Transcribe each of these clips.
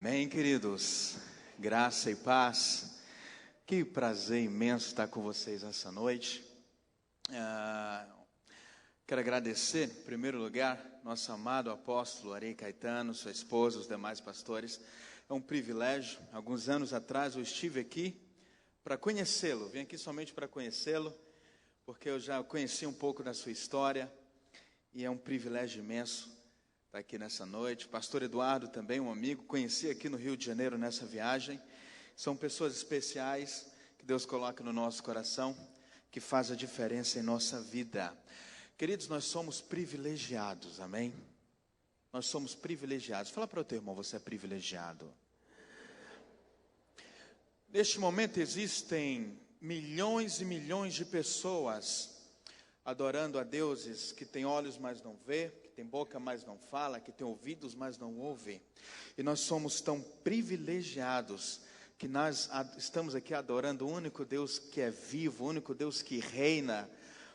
Bem, queridos, graça e paz, que prazer imenso estar com vocês essa noite. Quero agradecer, em primeiro lugar, nosso amado apóstolo Ari Caetano, sua esposa, os demais pastores. É um privilégio. Alguns anos atrás eu estive aqui para conhecê-lo, vim aqui somente para conhecê-lo, porque eu já conheci um pouco da sua história e é um privilégio imenso estar aqui nessa noite. Pastor Eduardo também, um amigo, conheci aqui no Rio de Janeiro nessa viagem. São pessoas especiais que Deus coloca no nosso coração, que faz a diferença em nossa vida. Queridos, nós somos privilegiados, amém? Nós somos privilegiados. Fala para o teu irmão, você é privilegiado. Neste momento existem milhões e milhões de pessoas adorando a deuses que têm olhos, mas não vê, que tem boca, mas não fala, que tem ouvidos, mas não ouve. E nós somos tão privilegiados que nós estamos aqui adorando o único Deus que é vivo, o único Deus que reina,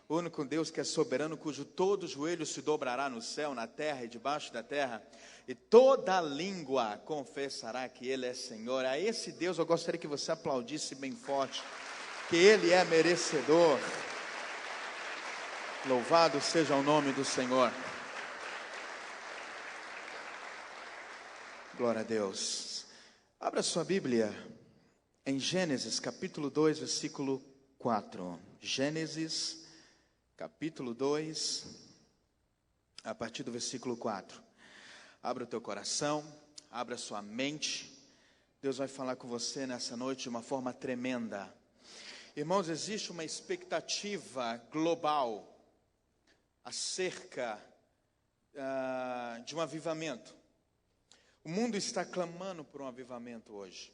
o único Deus que é soberano, cujo todo joelho se dobrará no céu, na terra e debaixo da terra, e toda língua confessará que Ele é Senhor. A esse Deus eu gostaria que você aplaudisse bem forte, que Ele é merecedor. Louvado seja o nome do Senhor. Glória a Deus. Abra sua Bíblia em Gênesis capítulo 2, versículo 4. Gênesis capítulo 2, a partir do versículo 4. Abra o teu coração, abra a sua mente. Deus vai falar com você nessa noite de uma forma tremenda. Irmãos, existe uma expectativa global acerca de um avivamento. O mundo está clamando por um avivamento hoje.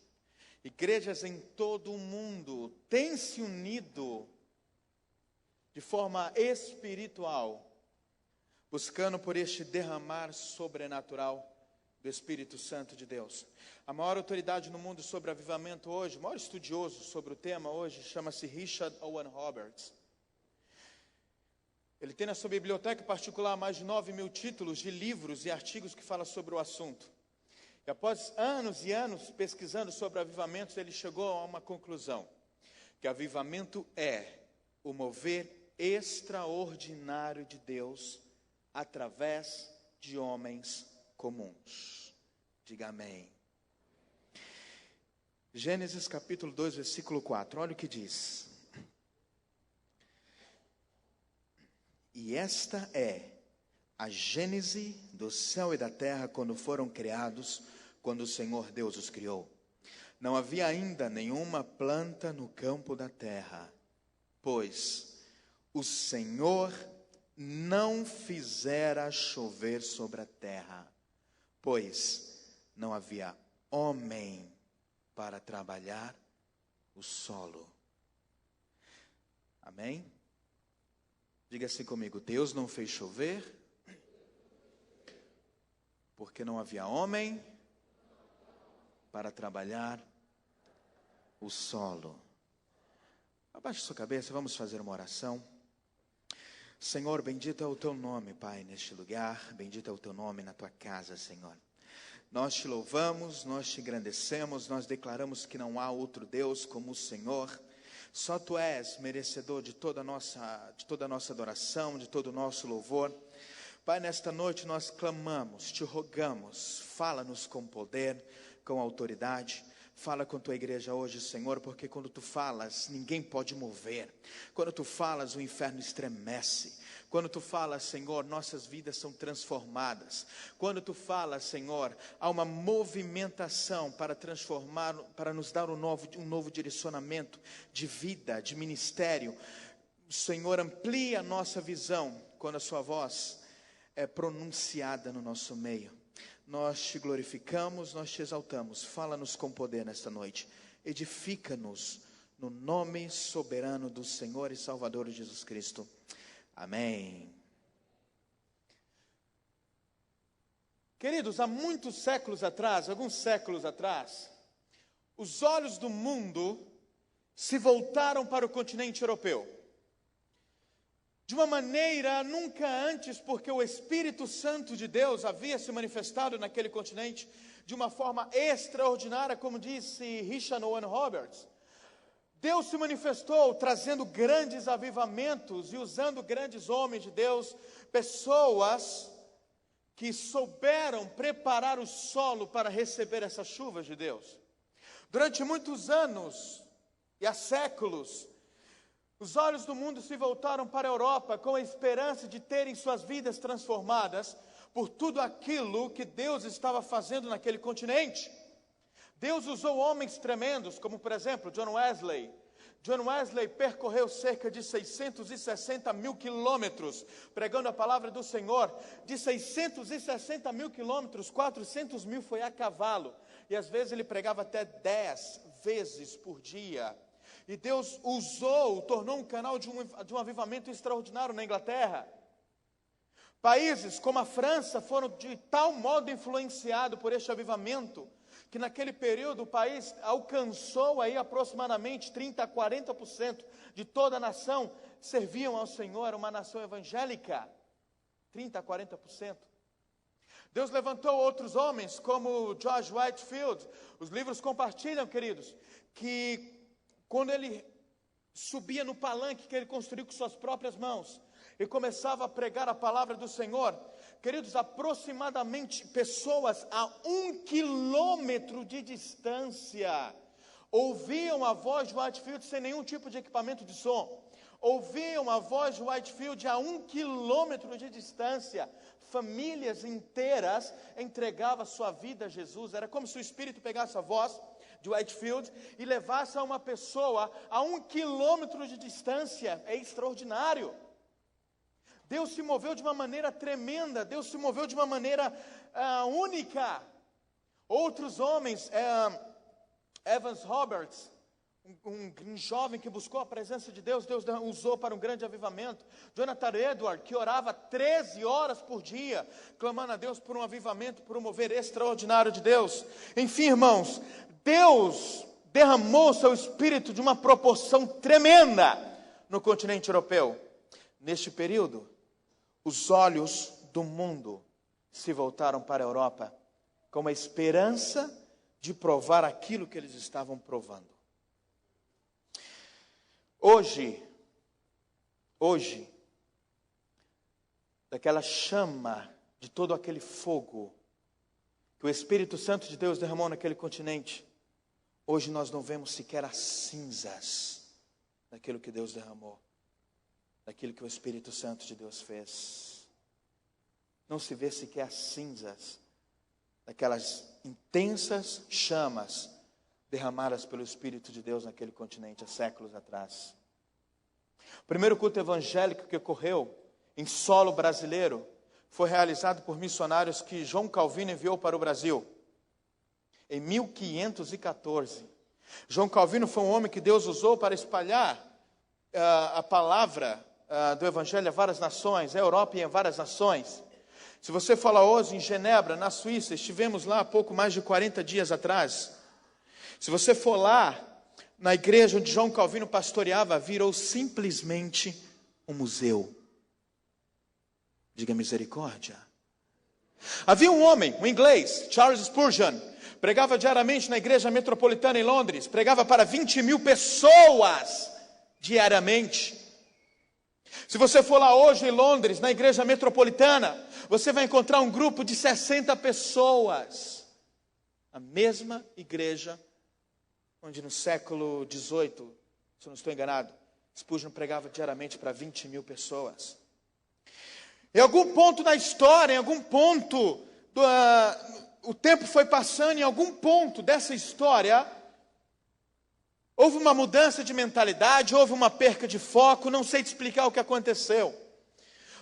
Igrejas em todo o mundo têm se unido de forma espiritual, buscando por este derramar sobrenatural do Espírito Santo de Deus. A maior autoridade no mundo sobre avivamento hoje, o maior estudioso sobre o tema hoje, chama-se Richard Owen Roberts. Ele tem na sua biblioteca particular mais de 9.000 títulos de livros e artigos que falam sobre o assunto. E após anos e anos pesquisando sobre avivamentos, ele chegou a uma conclusão: que avivamento é o mover extraordinário de Deus através de homens comuns. Diga amém. Gênesis capítulo 2, versículo 4. Olha o que diz. E esta é a gênese do céu e da terra quando foram criados, quando o Senhor Deus os criou. Não havia ainda nenhuma planta no campo da terra, pois o Senhor não fizera chover sobre a terra, pois não havia homem para trabalhar o solo. Amém? Diga assim comigo: Deus não fez chover, porque não havia homem para trabalhar o solo. Abaixe sua cabeça, vamos fazer uma oração. Senhor, bendito é o teu nome, Pai, neste lugar, bendito é o teu nome na tua casa, Senhor. Nós te louvamos, nós te engrandecemos, nós declaramos que não há outro Deus como o Senhor. Só Tu és merecedor de toda a nossa adoração, de todo o nosso louvor. Pai, nesta noite nós clamamos, te rogamos, fala-nos com poder, com autoridade. Fala com tua igreja hoje, Senhor, porque quando tu falas, ninguém pode mover. Quando tu falas, o inferno estremece. Quando tu falas, Senhor, nossas vidas são transformadas. Quando tu falas, Senhor, há uma movimentação para transformar, para nos dar um novo direcionamento de vida, de ministério. O Senhor amplia a nossa visão quando a sua voz é pronunciada no nosso meio. Nós te glorificamos, nós te exaltamos. Fala-nos com poder nesta noite. Edifica-nos no nome soberano do Senhor e Salvador Jesus Cristo. Amém. Queridos, há muitos séculos atrás, alguns séculos atrás, os olhos do mundo se voltaram para o continente europeu. De uma maneira nunca antes, porque o Espírito Santo de Deus havia se manifestado naquele continente, de uma forma extraordinária, como disse Richard Owen Roberts. Deus se manifestou trazendo grandes avivamentos e usando grandes homens de Deus, pessoas que souberam preparar o solo para receber essas chuvas de Deus. Durante muitos anos e há séculos, os olhos do mundo se voltaram para a Europa com a esperança de terem suas vidas transformadas por tudo aquilo que Deus estava fazendo naquele continente. Deus usou homens tremendos, como por exemplo John Wesley. John Wesley percorreu cerca de 660 mil quilômetros, pregando a palavra do Senhor. De 660 mil quilômetros, 400 mil foi a cavalo. E às vezes ele pregava até 10 vezes por dia. E Deus tornou um canal de um avivamento extraordinário na Inglaterra. Países como a França foram de tal modo influenciados por este avivamento, que naquele período o país alcançou aí aproximadamente 30% a 40% de toda a nação serviam ao Senhor, uma nação evangélica, 30% a 40%. Deus levantou outros homens, como George Whitefield. Os livros compartilham, queridos, que quando ele subia no palanque que ele construiu com suas próprias mãos, e começava a pregar a palavra do Senhor, queridos, aproximadamente pessoas a 1 quilômetro de distância ouviam a voz de Whitefield sem nenhum tipo de equipamento de som. Ouviam a voz de Whitefield a 1 quilômetro de distância. Famílias inteiras entregavam sua vida a Jesus. Era como se o Espírito pegasse a voz de Whitefield e levasse a uma pessoa a 1 quilômetro de distância. É extraordinário. Deus se moveu de uma maneira tremenda, Deus se moveu de uma maneira única. Outros homens, Evans Roberts, um jovem que buscou a presença de Deus, Deus usou para um grande avivamento. Jonathan Edwards, que orava 13 horas por dia, clamando a Deus por um avivamento, por um mover extraordinário de Deus. Enfim, irmãos, Deus derramou seu Espírito de uma proporção tremenda no continente europeu. Neste período, os olhos do mundo se voltaram para a Europa com a esperança de provar aquilo que eles estavam provando. Hoje, daquela chama, de todo aquele fogo que o Espírito Santo de Deus derramou naquele continente, hoje nós não vemos sequer as cinzas daquilo que Deus derramou, daquilo que o Espírito Santo de Deus fez. Não se vê sequer as cinzas daquelas intensas chamas derramadas pelo Espírito de Deus naquele continente há séculos atrás. O primeiro culto evangélico que ocorreu em solo brasileiro foi realizado por missionários que João Calvino enviou para o Brasil em 1514. João Calvino foi um homem que Deus usou para espalhar a palavra do Evangelho a várias nações, a Europa e em várias nações. Se você falar hoje em Genebra, na Suíça, estivemos lá há pouco mais de 40 dias atrás. Se você for lá, na igreja onde João Calvino pastoreava, virou simplesmente um museu. Diga misericórdia. Havia um homem, um inglês, Charles Spurgeon, pregava diariamente na igreja metropolitana em Londres, pregava para 20 mil pessoas diariamente. Se você for lá hoje em Londres, na igreja metropolitana, você vai encontrar um grupo de 60 pessoas. A mesma igreja onde no século XVIII, se eu não estou enganado, Spurgeon pregava diariamente para 20 mil pessoas. Em algum ponto da história, em algum ponto, o tempo foi passando, em algum ponto dessa história, houve uma mudança de mentalidade, houve uma perca de foco, não sei te explicar o que aconteceu.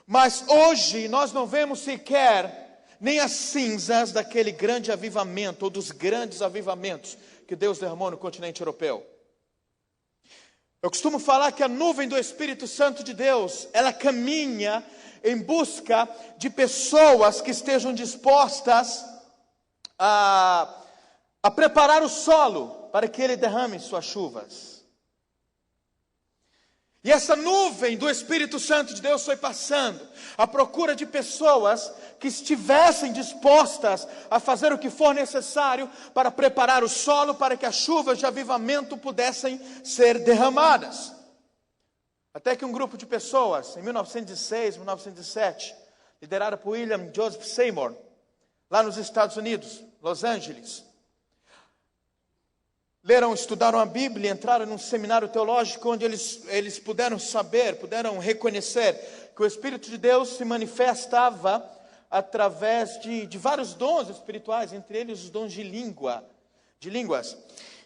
Mas hoje nós não vemos sequer nem as cinzas daquele grande avivamento, ou dos grandes avivamentos que Deus derramou no continente europeu. Eu costumo falar que a nuvem do Espírito Santo de Deus, ela caminha em busca de pessoas que estejam dispostas a preparar o solo para que Ele derrame suas chuvas. E essa nuvem do Espírito Santo de Deus foi passando, à procura de pessoas que estivessem dispostas a fazer o que for necessário para preparar o solo, para que as chuvas de avivamento pudessem ser derramadas. Até que um grupo de pessoas, em 1906, 1907, liderado por William Joseph Seymour, lá nos Estados Unidos, Los Angeles, leram, estudaram a Bíblia, entraram num seminário teológico onde eles puderam saber, puderam reconhecer que o Espírito de Deus se manifestava através de vários dons espirituais, entre eles os dons de línguas.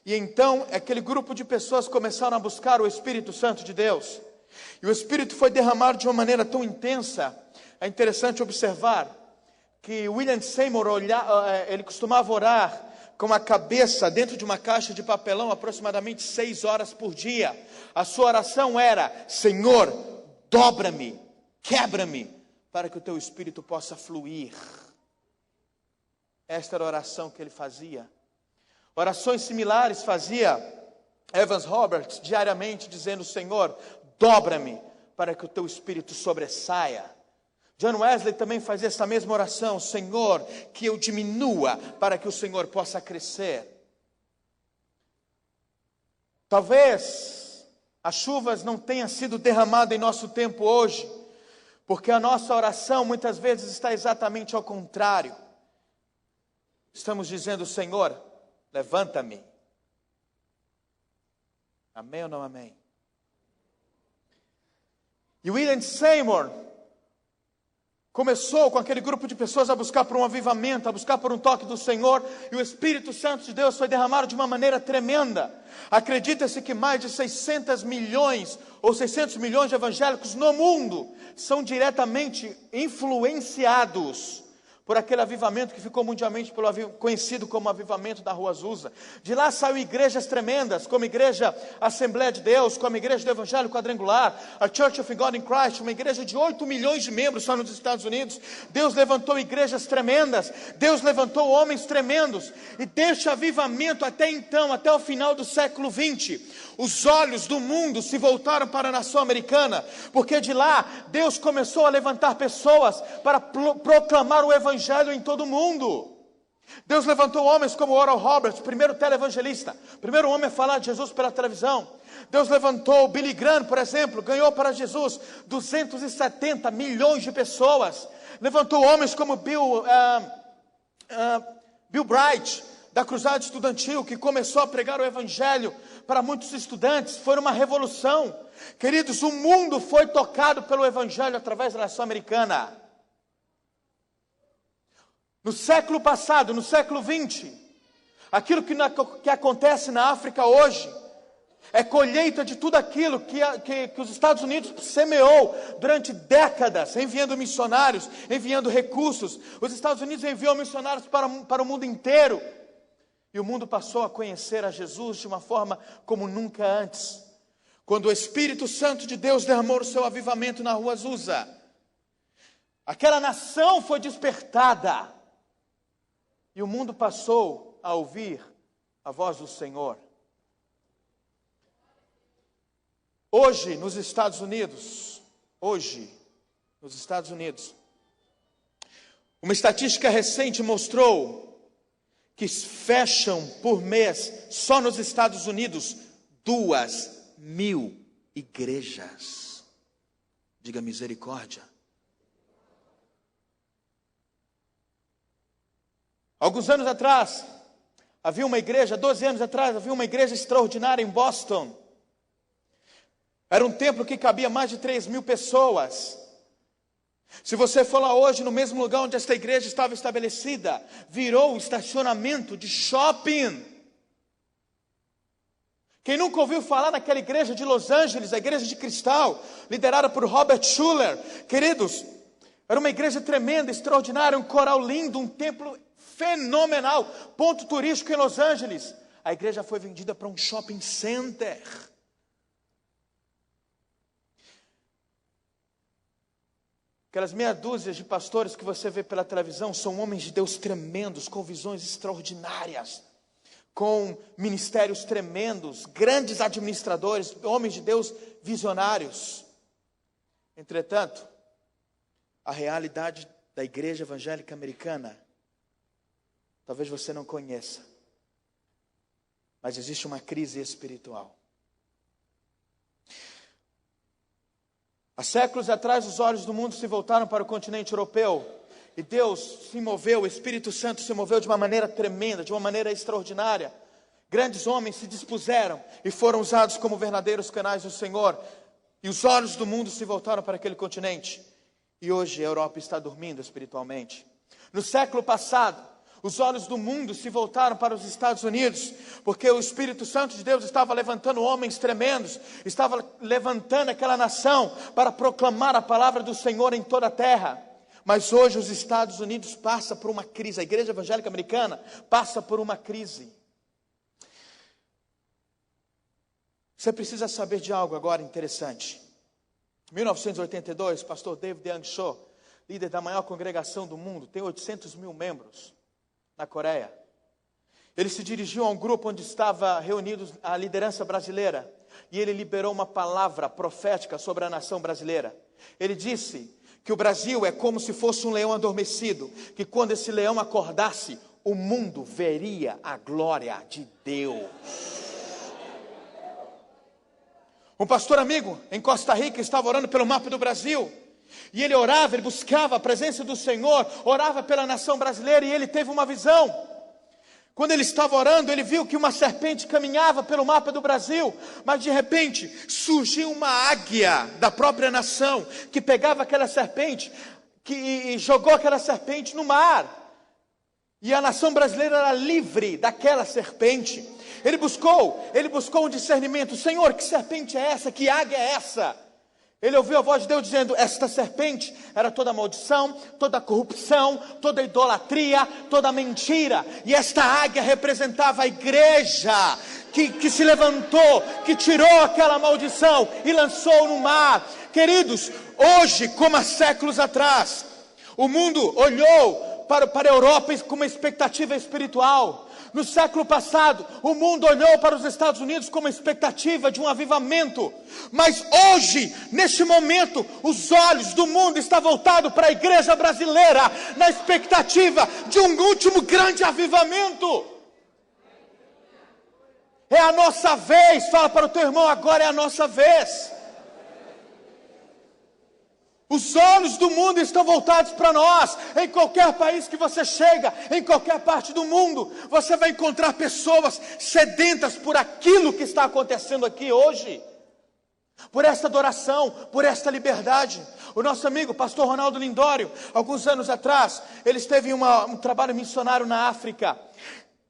E então aquele grupo de pessoas começaram a buscar o Espírito Santo de Deus. E o Espírito foi derramado de uma maneira tão intensa. É interessante observar que William Seymour ele costumava orar com a cabeça dentro de uma caixa de papelão aproximadamente 6 horas por dia. A sua oração era: Senhor, dobra-me, quebra-me, para que o teu Espírito possa fluir. Esta era a oração que ele fazia. Orações similares fazia Evans Roberts diariamente, dizendo: Senhor, dobra-me, para que o teu Espírito sobressaia. John Wesley também fazia essa mesma oração: Senhor, que eu diminua, para que o Senhor possa crescer. Talvez as chuvas não tenham sido derramadas em nosso tempo hoje, porque a nossa oração muitas vezes está exatamente ao contrário. Estamos dizendo: Senhor, levanta-me. Amém ou não amém? E William Seymour começou com aquele grupo de pessoas a buscar por um avivamento, a buscar por um toque do Senhor, e o Espírito Santo de Deus foi derramado de uma maneira tremenda. Acredita-se que mais de 600 milhões ou 600 milhões de evangélicos no mundo são diretamente influenciados por aquele avivamento que ficou mundialmente conhecido como avivamento da Rua Azusa. De lá saiu igrejas tremendas, como a Igreja Assembleia de Deus, como a Igreja do Evangelho Quadrangular, a Church of God in Christ, uma igreja de 8 milhões de membros só nos Estados Unidos. Deus levantou igrejas tremendas, Deus levantou homens tremendos, e deste avivamento até então, até o final do século 20, os olhos do mundo se voltaram para a nação americana, porque de lá Deus começou a levantar pessoas para proclamar o Evangelho em todo o mundo. Deus levantou homens como Oral Roberts, primeiro televangelista, primeiro homem a falar de Jesus pela televisão. Deus levantou Billy Graham, por exemplo, ganhou para Jesus 270 milhões de pessoas. Levantou homens como Bill Bright, da Cruzada Estudantil, que começou a pregar o Evangelho para muitos estudantes. Foi uma revolução. Queridos, o mundo foi tocado pelo Evangelho através da nação americana. No século passado, no século 20, aquilo que acontece na África hoje é colheita de tudo aquilo que os Estados Unidos semeou durante décadas, enviando missionários, enviando recursos. Os Estados Unidos enviou missionários para o mundo inteiro. E o mundo passou a conhecer a Jesus de uma forma como nunca antes. Quando o Espírito Santo de Deus derramou o seu avivamento na Rua Azusa, aquela nação foi despertada. E o mundo passou a ouvir a voz do Senhor. Hoje, nos Estados Unidos, uma estatística recente mostrou que fecham por mês, só nos Estados Unidos, 2.000 igrejas. Diga misericórdia. Alguns anos atrás, havia uma igreja, 12 anos atrás, havia uma igreja extraordinária em Boston. Era um templo que cabia mais de 3.000 pessoas. Se você for lá hoje, no mesmo lugar onde esta igreja estava estabelecida, virou um estacionamento de shopping. Quem nunca ouviu falar naquela igreja de Los Angeles, a igreja de cristal, liderada por Robert Schuller? Queridos, era uma igreja tremenda, extraordinária, um coral lindo, um templo fenomenal, ponto turístico em Los Angeles. A igreja foi vendida para um shopping center. Aquelas meia dúzia de pastores que você vê pela televisão são homens de Deus tremendos, com visões extraordinárias, com ministérios tremendos, grandes administradores, homens de Deus visionários. Entretanto, a realidade da igreja evangélica americana, talvez você não conheça, mas existe uma crise espiritual. Há séculos atrás, os olhos do mundo se voltaram para o continente europeu, e Deus se moveu, o Espírito Santo se moveu de uma maneira tremenda, de uma maneira extraordinária. Grandes homens se dispuseram e foram usados como verdadeiros canais do Senhor, e os olhos do mundo se voltaram para aquele continente. E hoje a Europa está dormindo espiritualmente. No século passado, os olhos do mundo se voltaram para os Estados Unidos, porque o Espírito Santo de Deus estava levantando homens tremendos, estava levantando aquela nação para proclamar a palavra do Senhor em toda a terra. Mas hoje os Estados Unidos passam por uma crise, a igreja evangélica americana passa por uma crise. Você precisa saber de algo agora interessante. Em 1982, pastor David Young Cho, líder da maior congregação do mundo, tem 800 mil membros na Coreia. Ele se dirigiu a um grupo onde estava reunidos a liderança brasileira, e ele liberou uma palavra profética sobre a nação brasileira. Ele disse que o Brasil é como se fosse um leão adormecido, que quando esse leão acordasse, o mundo veria a glória de Deus. Um pastor amigo em Costa Rica estava orando pelo mapa do Brasil, e ele orava, ele buscava a presença do Senhor, orava pela nação brasileira, e ele teve uma visão. Quando ele estava orando, ele viu que uma serpente caminhava pelo mapa do Brasil, mas de repente surgiu uma águia da própria nação, que pegava aquela serpente, e jogou aquela serpente no mar, e a nação brasileira era livre daquela serpente. Ele buscou um discernimento. Senhor, que serpente é essa? Que águia é essa? Ele ouviu a voz de Deus dizendo, esta serpente era toda maldição, toda corrupção, toda idolatria, toda mentira. E esta águia representava a igreja que se levantou, que tirou aquela maldição e lançou no mar. Queridos, hoje, como há séculos atrás, o mundo olhou para a Europa com uma expectativa espiritual. No século passado, o mundo olhou para os Estados Unidos com uma expectativa de um avivamento. Mas hoje, neste momento, os olhos do mundo estão voltados para a igreja brasileira, na expectativa de um último grande avivamento. É a nossa vez. Fala para o teu irmão, agora é a nossa vez. Os olhos do mundo estão voltados para nós. Em qualquer país que você chega, em qualquer parte do mundo, você vai encontrar pessoas sedentas por aquilo que está acontecendo aqui hoje, por esta adoração, por esta liberdade. O nosso amigo, pastor Ronaldo Lindório, alguns anos atrás, ele esteve em um trabalho missionário na África.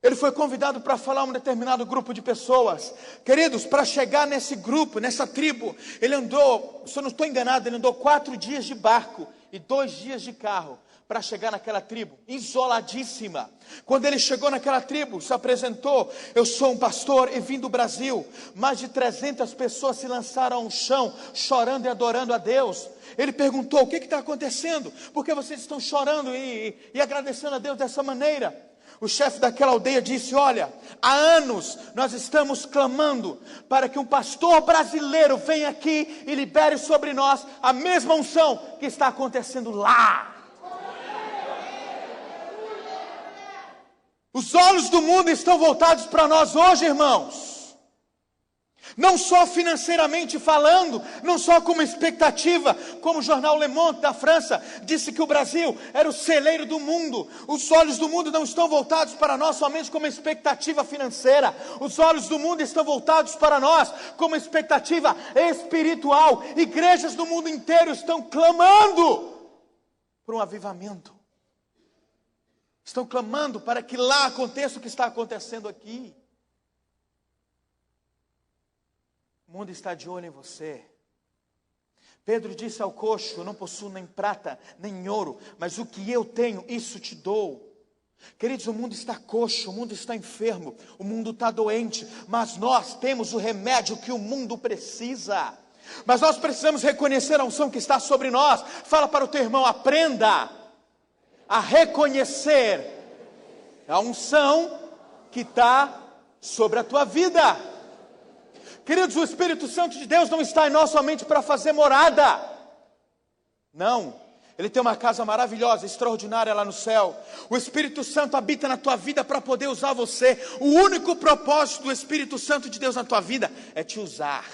Ele foi convidado para falar a um determinado grupo de pessoas. Queridos, para chegar nesse grupo, nessa tribo, ele andou, se eu não estou enganado, ele andou 4 dias de barco e 2 dias de carro para chegar naquela tribo, isoladíssima. Quando ele chegou naquela tribo, se apresentou, eu sou um pastor e vim do Brasil. Mais de 300 pessoas se lançaram ao chão, chorando e adorando a Deus. Ele perguntou, o que está acontecendo? Por que vocês estão chorando e agradecendo a Deus dessa maneira? O chefe daquela aldeia disse, olha, há anos nós estamos clamando para que um pastor brasileiro venha aqui e libere sobre nós a mesma unção que está acontecendo lá. Os olhos do mundo estão voltados para nós hoje, irmãos. Não só financeiramente falando, não só como expectativa, como o jornal Le Monde da França disse que o Brasil era o celeiro do mundo. Os olhos do mundo não estão voltados para nós somente como expectativa financeira. Os olhos do mundo estão voltados para nós como expectativa espiritual. Igrejas do mundo inteiro estão clamando por um avivamento. Estão clamando para que lá aconteça o que está acontecendo aqui. O mundo está de olho em você. Pedro disse ao coxo, eu não possuo nem prata, nem ouro, mas o que eu tenho, isso te dou. Queridos, o mundo está coxo, o mundo está enfermo, o mundo está doente, mas nós temos o remédio que o mundo precisa. Mas nós precisamos reconhecer a unção que está sobre nós. Fala para o teu irmão, aprenda a reconhecer a unção que está sobre a tua vida. Queridos, o Espírito Santo de Deus não está em nós somente para fazer morada. Não. Ele tem uma casa maravilhosa, extraordinária lá no céu. O Espírito Santo habita na tua vida para poder usar você. O único propósito do Espírito Santo de Deus na tua vida é te usar.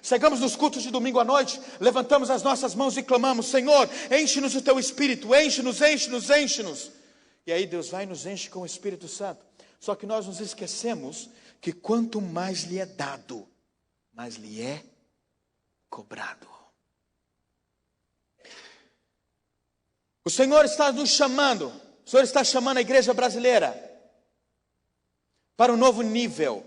Chegamos nos cultos de domingo à noite, levantamos as nossas mãos e clamamos: Senhor, enche-nos o teu Espírito, enche-nos, enche-nos, enche-nos. E aí Deus vai e nos enche com o Espírito Santo. Só que nós nos esquecemos que quanto mais lhe é dado, mais lhe é cobrado. O Senhor está nos chamando, o Senhor está chamando a igreja brasileira para um novo nível.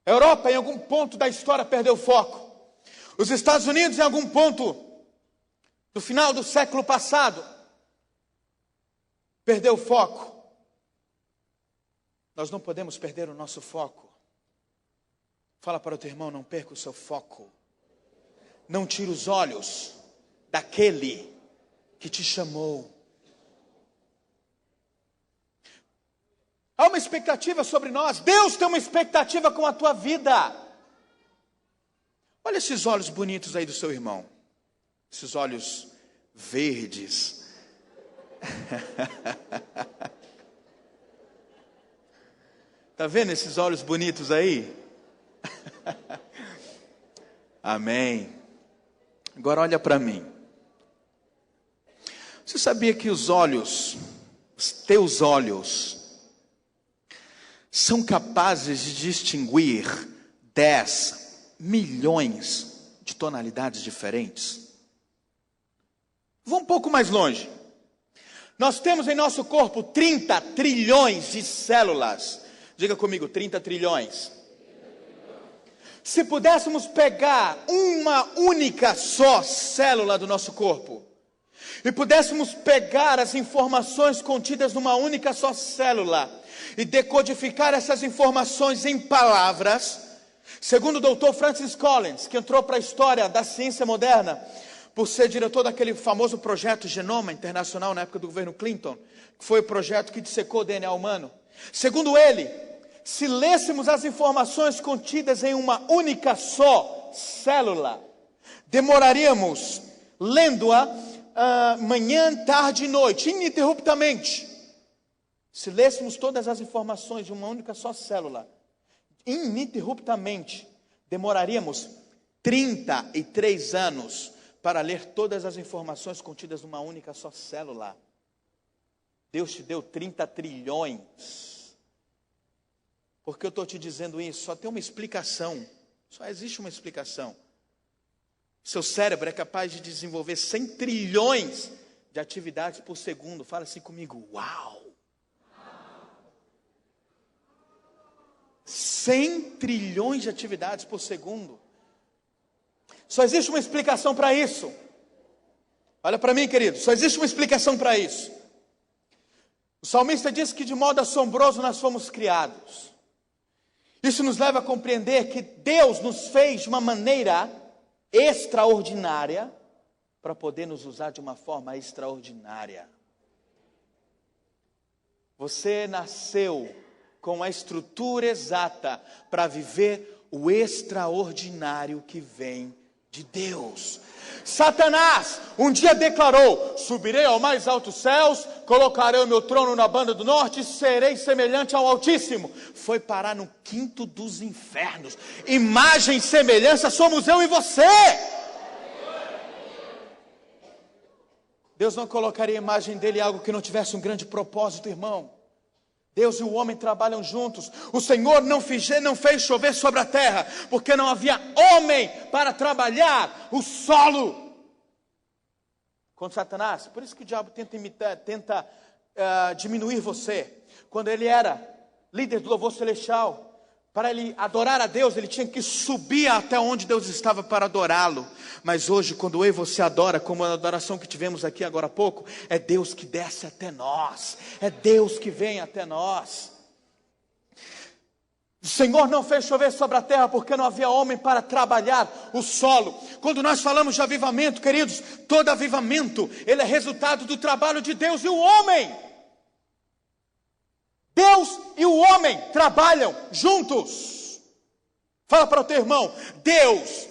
A Europa, em algum ponto da história, perdeu o foco. Os Estados Unidos, em algum ponto do final do século passado, perdeu o foco. Nós não podemos perder o nosso foco. Fala para o teu irmão: não perca o seu foco. Não tire os olhos daquele que te chamou. Há uma expectativa sobre nós. Deus tem uma expectativa com a tua vida. Olha esses olhos bonitos aí do seu irmão. Esses olhos verdes. Está vendo esses olhos bonitos aí? Amém. Agora olha para mim. Você sabia que os teus olhos, são capazes de distinguir 10 milhões de tonalidades diferentes? Vou um pouco mais longe. Nós temos em nosso corpo 30 trilhões de células. Diga comigo: 30 trilhões. Se pudéssemos pegar uma única só célula do nosso corpo e pudéssemos pegar as informações contidas numa única só célula e decodificar essas informações em palavras, segundo o doutor Francis Collins, que entrou para a história da ciência moderna por ser diretor daquele famoso projeto Genoma Internacional na época do governo Clinton, que foi o projeto que dissecou o DNA humano. Segundo ele, se lêssemos as informações contidas em uma única só célula, demoraríamos lendo-a manhã, tarde e noite, ininterruptamente. Se lêssemos todas as informações de uma única só célula, ininterruptamente, demoraríamos 33 anos para ler todas as informações contidas numa única só célula. Deus te deu 30 trilhões. Por que eu estou te dizendo isso? Só tem uma explicação. Só existe uma explicação. Seu cérebro é capaz de desenvolver 100 trilhões de atividades por segundo. Fala assim comigo: uau! 100 trilhões de atividades por segundo. Só existe uma explicação para isso. Olha para mim, querido. Só existe uma explicação para isso. O salmista diz que de modo assombroso nós fomos criados. Isso nos leva a compreender que Deus nos fez de uma maneira extraordinária para poder nos usar de uma forma extraordinária. Você nasceu com a estrutura exata para viver o extraordinário que vem de Deus. Satanás um dia declarou: subirei ao mais altos céus, colocarei o meu trono na banda do norte e serei semelhante ao Altíssimo. Foi parar no quinto dos infernos. Imagem e semelhança somos eu e você. Deus não colocaria a imagem dele em algo que não tivesse um grande propósito, irmão. Deus e o homem trabalham juntos. O Senhor não fez chover sobre a terra, porque não havia homem para trabalhar o solo. Contra Satanás. Por isso que o diabo tenta diminuir você. Quando ele era líder do louvor celestial, para ele adorar a Deus, ele tinha que subir até onde Deus estava para adorá-lo. Mas hoje, quando eu e você adora, como a adoração que tivemos aqui agora há pouco, é Deus que desce até nós. É Deus que vem até nós. O Senhor não fez chover sobre a terra porque não havia homem para trabalhar o solo. Quando nós falamos de avivamento, queridos, todo avivamento, ele é resultado do trabalho de Deus e o homem. Deus e o homem trabalham juntos. Fala para o teu irmão: Deus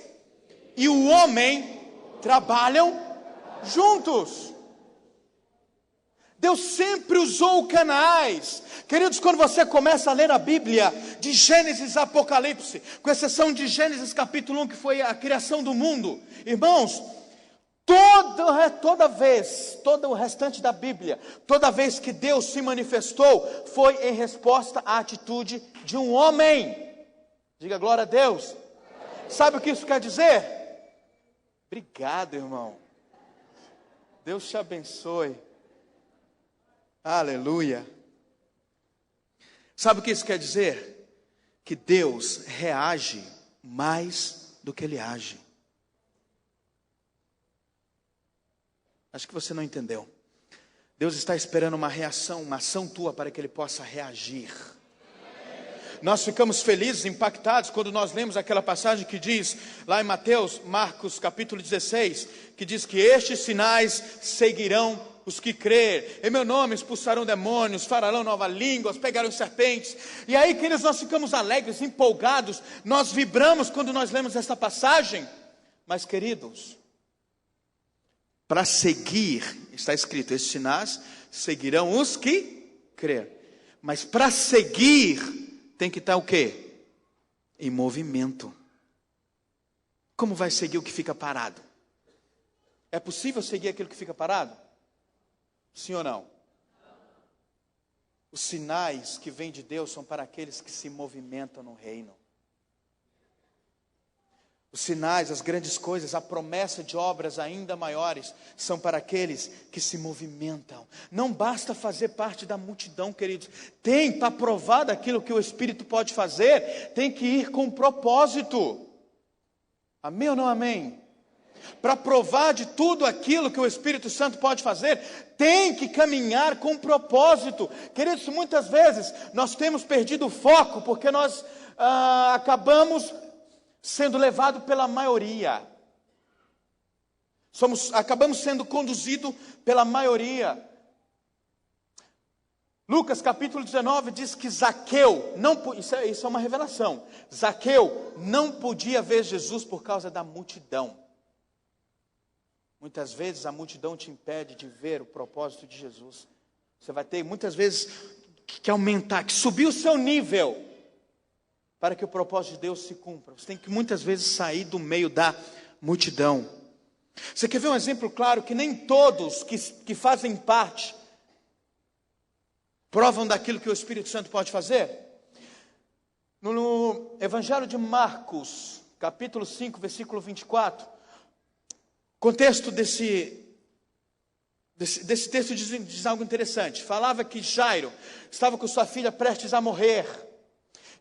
e o homem trabalham juntos. Deus sempre usou canais. Queridos, quando você começa a ler a Bíblia, de Gênesis a Apocalipse, com exceção de Gênesis capítulo 1, que foi a criação do mundo, irmãos, todo o restante da Bíblia, toda vez que Deus se manifestou, foi em resposta à atitude de um homem. Diga glória a Deus. Sabe o que isso quer dizer? Obrigado, irmão. Deus te abençoe. Aleluia. Sabe o que isso quer dizer? Que Deus reage mais do que Ele age. Acho que você não entendeu. Deus está esperando uma reação, uma ação tua para que Ele possa reagir. Nós ficamos felizes, impactados, quando nós lemos aquela passagem que diz, lá em Marcos capítulo 16, que diz que estes sinais seguirão os que crer, em meu nome expulsarão demônios, falarão novas línguas, pegarão serpentes. E aí, queridos, nós ficamos alegres, empolgados, nós vibramos quando nós lemos esta passagem. Mas, queridos, para seguir, está escrito, estes sinais seguirão os que crer. Mas para seguir, tem que estar o quê? Em movimento. Como vai seguir o que fica parado? É possível seguir aquilo que fica parado? Sim ou não? Os sinais que vêm de Deus são para aqueles que se movimentam no reino. Os sinais, as grandes coisas, a promessa de obras ainda maiores são para aqueles que se movimentam. Não basta fazer parte da multidão, queridos. Tem para provar daquilo que o Espírito pode fazer, tem que ir com propósito. Amém ou não amém? Para provar de tudo aquilo que o Espírito Santo pode fazer, tem que caminhar com propósito. Queridos, muitas vezes nós temos perdido o foco, porque nós acabamos sendo levados pela maioria. Acabamos sendo conduzidos pela maioria. Lucas capítulo 19 diz que Zaqueu, isso é uma revelação, Zaqueu não podia ver Jesus por causa da multidão. Muitas vezes a multidão te impede de ver o propósito de Jesus. Você vai ter muitas vezes que aumentar, que subir o seu nível, para que o propósito de Deus se cumpra. Você tem que muitas vezes sair do meio da multidão. Você quer ver um exemplo claro que nem todos que fazem parte provam daquilo que o Espírito Santo pode fazer? No Evangelho de Marcos, capítulo 5, versículo 24, o contexto desse texto diz algo interessante. Falava que Jairo estava com sua filha prestes a morrer.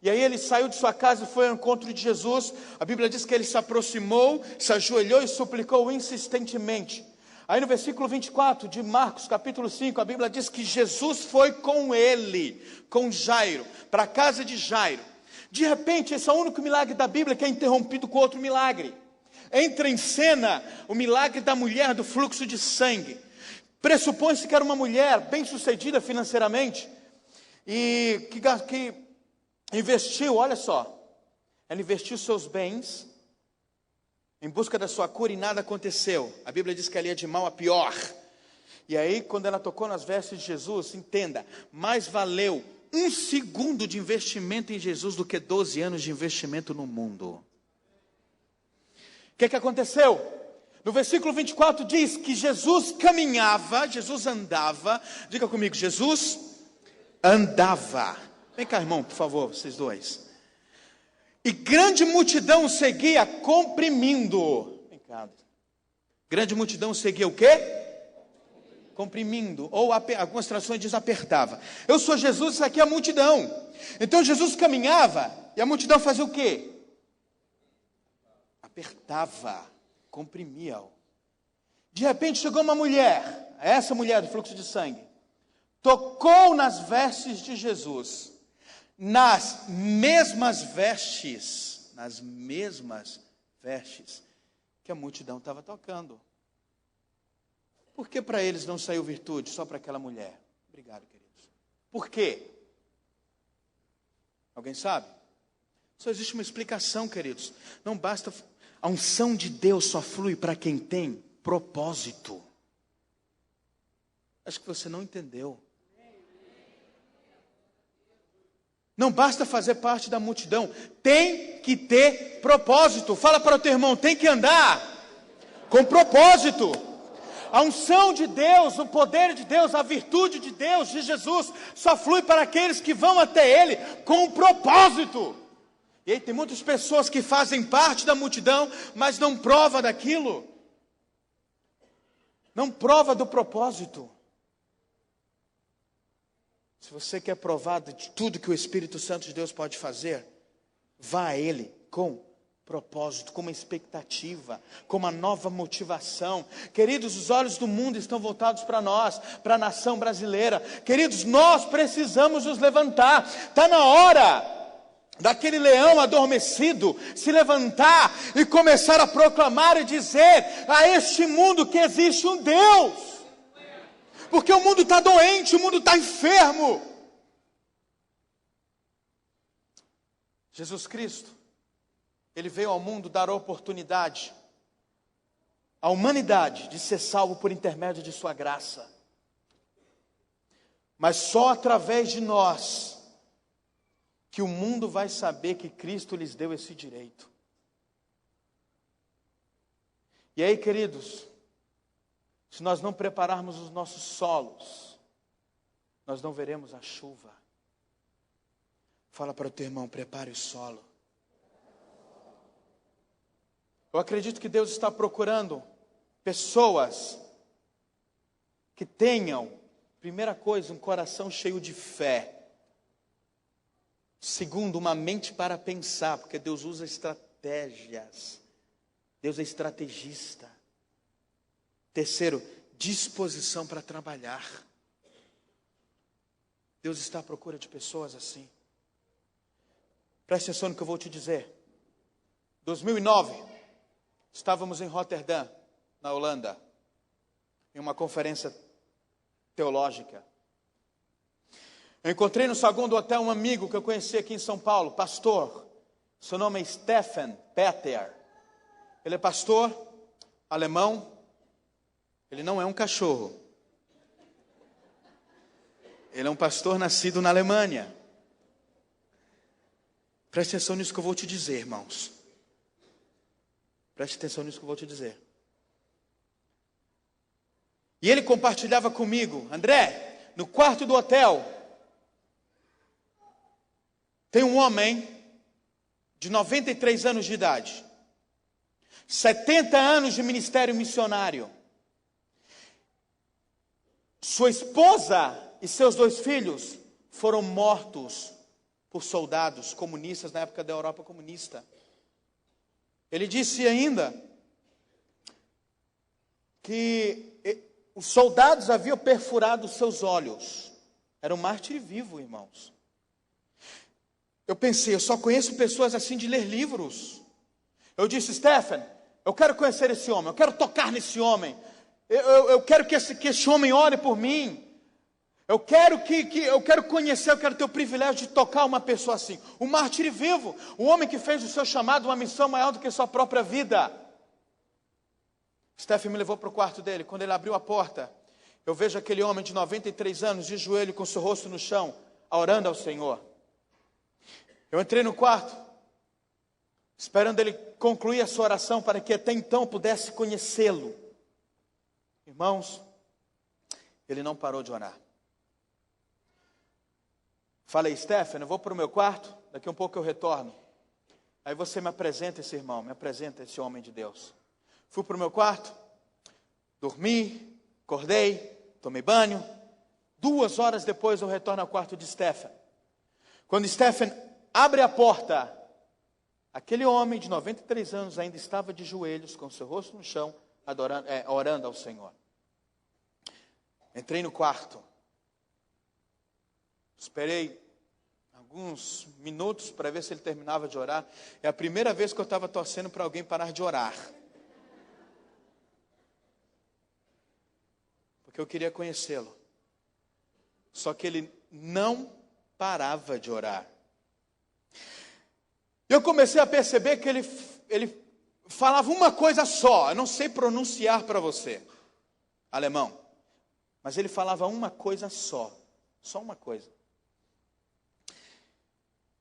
E aí ele saiu de sua casa e foi ao encontro de Jesus. A Bíblia diz que ele se aproximou, se ajoelhou e suplicou insistentemente. Aí no versículo 24 de Marcos, capítulo 5, a Bíblia diz que Jesus foi com ele, com Jairo, para a casa de Jairo. De repente, esse é o único milagre da Bíblia que é interrompido com outro milagre. Entra em cena o milagre da mulher do fluxo de sangue. Pressupõe-se que era uma mulher bem sucedida financeiramente e que investiu, olha só, ela investiu seus bens em busca da sua cura e nada aconteceu. A Bíblia diz que ela ia de mal a pior. E aí, quando ela tocou nas vestes de Jesus, entenda, mais valeu 1 segundo de investimento em Jesus do que 12 anos de investimento no mundo. O que aconteceu? No versículo 24 diz que Jesus caminhava, Jesus andava. Diga comigo, Jesus andava. Vem cá, irmão, por favor, vocês dois. E grande multidão seguia comprimindo. Vem cá. Grande multidão seguia o quê? Comprimindo. Ou algumas traduções diz apertava. Eu sou Jesus, isso aqui é a multidão. Então Jesus caminhava e a multidão fazia o quê? Apertava, comprimia-o. De repente chegou uma mulher, essa mulher do fluxo de sangue, tocou nas vestes de Jesus, nas mesmas vestes que a multidão estava tocando. Por que para eles não saiu virtude, só para aquela mulher? Obrigado, queridos. Por quê? Alguém sabe? Só existe uma explicação, queridos. Não basta... A unção de Deus só flui para quem tem propósito. Acho que você não entendeu. Não basta fazer parte da multidão. Tem que ter propósito. Fala para o teu irmão, tem que andar com propósito. A unção de Deus, o poder de Deus, a virtude de Deus, de Jesus, só flui para aqueles que vão até Ele com propósito. E aí tem muitas pessoas que fazem parte da multidão, mas não prova daquilo. Não prova do propósito. Se você quer provar de tudo que o Espírito Santo de Deus pode fazer, vá a Ele com propósito, com uma expectativa, com uma nova motivação. Queridos, os olhos do mundo estão voltados para nós, para a nação brasileira. Queridos, nós precisamos nos levantar. Está na hora daquele leão adormecido se levantar e começar a proclamar e dizer a este mundo que existe um Deus. Porque o mundo está doente, o mundo está enfermo. Jesus Cristo, Ele veio ao mundo dar a oportunidade à humanidade de ser salvo por intermédio de sua graça. Mas só através de nós que o mundo vai saber que Cristo lhes deu esse direito. E aí, queridos, se nós não prepararmos os nossos solos, nós não veremos a chuva. Fala para o teu irmão, prepare o solo. Eu acredito que Deus está procurando pessoas que tenham, primeira coisa, um coração cheio de fé. Segundo, uma mente para pensar, porque Deus usa estratégias. Deus é estrategista. Terceiro, disposição para trabalhar. Deus está à procura de pessoas assim. Preste atenção no que eu vou te dizer. 2009, estávamos em Rotterdam, na Holanda, em uma conferência teológica. Eu encontrei no saguão do hotel um amigo que eu conheci aqui em São Paulo, pastor. Seu nome é Stefan Peter. Ele é pastor alemão. Ele não é um cachorro. Ele é um pastor nascido na Alemanha. Preste atenção nisso que eu vou te dizer, irmãos. Preste atenção nisso que eu vou te dizer. E ele compartilhava comigo, André, no quarto do hotel, tem um homem de 93 anos de idade, 70 anos de ministério missionário. Sua esposa e seus 2 filhos foram mortos por soldados comunistas na época da Europa comunista. Ele disse ainda que os soldados haviam perfurado seus olhos. Era um mártir vivo, irmãos. Eu pensei, eu só conheço pessoas assim de ler livros. Eu disse, Stefan, eu quero conhecer esse homem, eu quero tocar nesse homem. Eu quero que esse homem ore por mim. Eu quero conhecer, eu quero ter o privilégio de tocar uma pessoa assim. Um mártir vivo, um homem que fez o seu chamado uma missão maior do que sua própria vida. Stefan me levou para o quarto dele. Quando ele abriu a porta, eu vejo aquele homem de 93 anos, de joelho, com seu rosto no chão, orando ao Senhor. Eu entrei no quarto, esperando ele concluir a sua oração, para que até então eu pudesse conhecê-lo. Irmãos, ele não parou de orar. Falei, Stefan, eu vou para o meu quarto, daqui a um pouco eu retorno. Aí você me apresenta esse irmão, me apresenta esse homem de Deus. Fui para o meu quarto, dormi, acordei, tomei banho. 2 horas depois eu retorno ao quarto de Stefan. Quando Stefan abre a porta, aquele homem de 93 anos ainda estava de joelhos, com seu rosto no chão, orando ao Senhor. Entrei no quarto. Esperei alguns minutos para ver se ele terminava de orar. É a primeira vez que eu estava torcendo para alguém parar de orar. Porque eu queria conhecê-lo. Só que ele não parava de orar. Eu comecei a perceber que ele falava uma coisa só. Eu não sei pronunciar para você, alemão. Mas ele falava uma coisa só. Só uma coisa.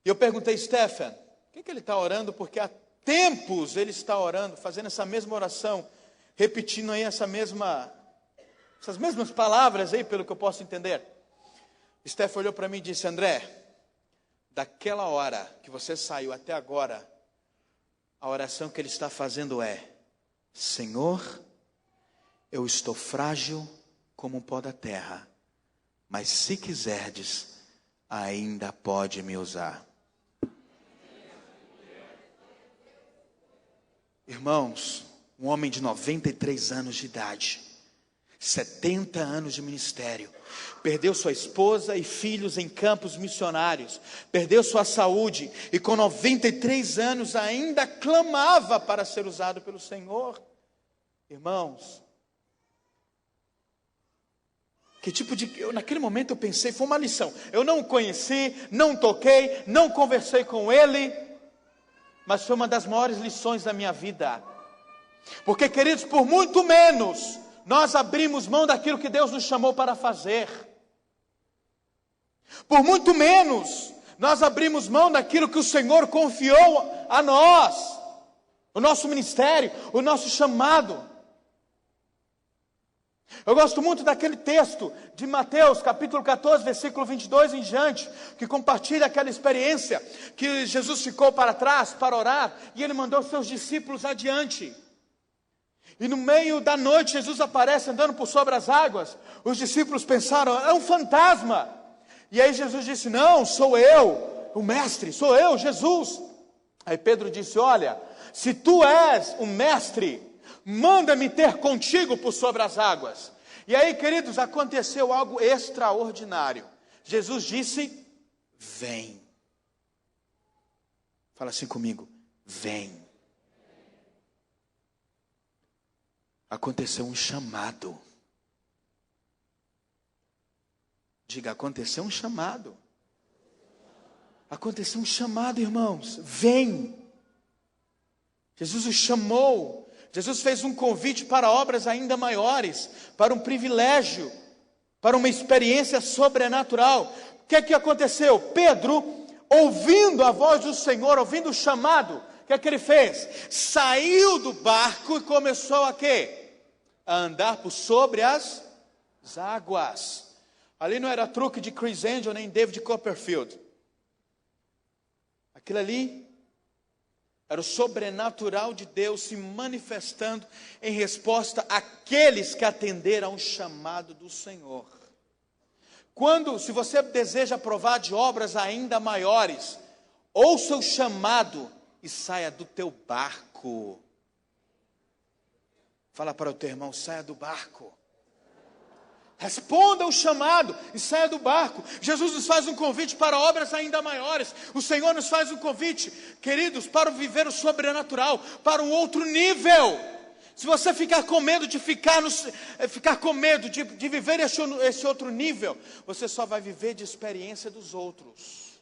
E eu perguntei, Stefan, o que ele está orando? Porque há tempos ele está orando, fazendo essa mesma oração, repetindo aí essas mesmas palavras aí, pelo que eu posso entender. Stefan olhou para mim e disse, André, daquela hora que você saiu até agora, a oração que ele está fazendo é, Senhor, eu estou frágil como um pó da terra, mas se quiserdes, ainda pode me usar. Irmãos, um homem de 93 anos de idade, 70 anos de ministério, perdeu sua esposa e filhos em campos missionários, perdeu sua saúde e com 93 anos ainda clamava para ser usado pelo Senhor. Irmãos, naquele momento eu pensei, foi uma lição. Eu não o conheci, não toquei, não conversei com ele, mas foi uma das maiores lições da minha vida. Porque, queridos, por muito menos nós abrimos mão daquilo que Deus nos chamou para fazer. Por muito menos nós abrimos mão daquilo que o Senhor confiou a nós, o nosso ministério, o nosso chamado. Eu gosto muito daquele texto de Mateus, capítulo 14, versículo 22 em diante, que compartilha aquela experiência que Jesus ficou para trás para orar, e ele mandou seus discípulos adiante. E no meio da noite Jesus aparece andando por sobre as águas. Os discípulos pensaram, é um fantasma. E aí Jesus disse, não, sou eu, o mestre, sou eu, Jesus. Aí Pedro disse, olha, se tu és o mestre, manda-me ter contigo por sobre as águas. E aí, queridos, aconteceu algo extraordinário. Jesus disse, vem. Fala assim comigo, vem. Aconteceu um chamado. Diga, aconteceu um chamado. Aconteceu um chamado, irmãos. Vem. Jesus os chamou. Jesus fez um convite para obras ainda maiores, para um privilégio, para uma experiência sobrenatural. O que é que aconteceu? Pedro, ouvindo a voz do Senhor, ouvindo o chamado, o que é que ele fez? Saiu do barco e começou a quê? A andar por sobre as águas. Ali não era truque de Chris Angel nem David Copperfield. Aquilo ali era o sobrenatural de Deus se manifestando em resposta àqueles que atenderam ao chamado do Senhor. Se você deseja provar de obras ainda maiores, ouça o chamado e saia do teu barco. Fala para o teu irmão, saia do barco. Responda o chamado e saia do barco. Jesus nos faz um convite para obras ainda maiores. O Senhor nos faz um convite, queridos, para viver o sobrenatural, para um outro nível. Se você ficar com medo de ficar com medo de viver esse outro nível, você só vai viver de experiência dos outros.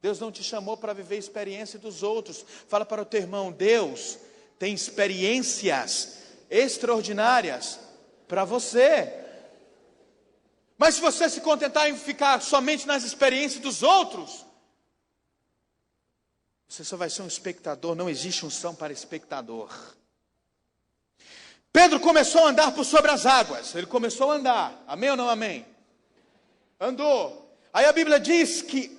Deus não te chamou para viver a experiência dos outros. Fala para o teu irmão, Deus tem experiências extraordinárias para você. Mas se você se contentar em ficar somente nas experiências dos outros, você só vai ser um espectador. Não existe unção para espectador. Pedro começou a andar por sobre as águas. Ele começou a andar. Amém ou não amém? Andou. Aí a Bíblia diz que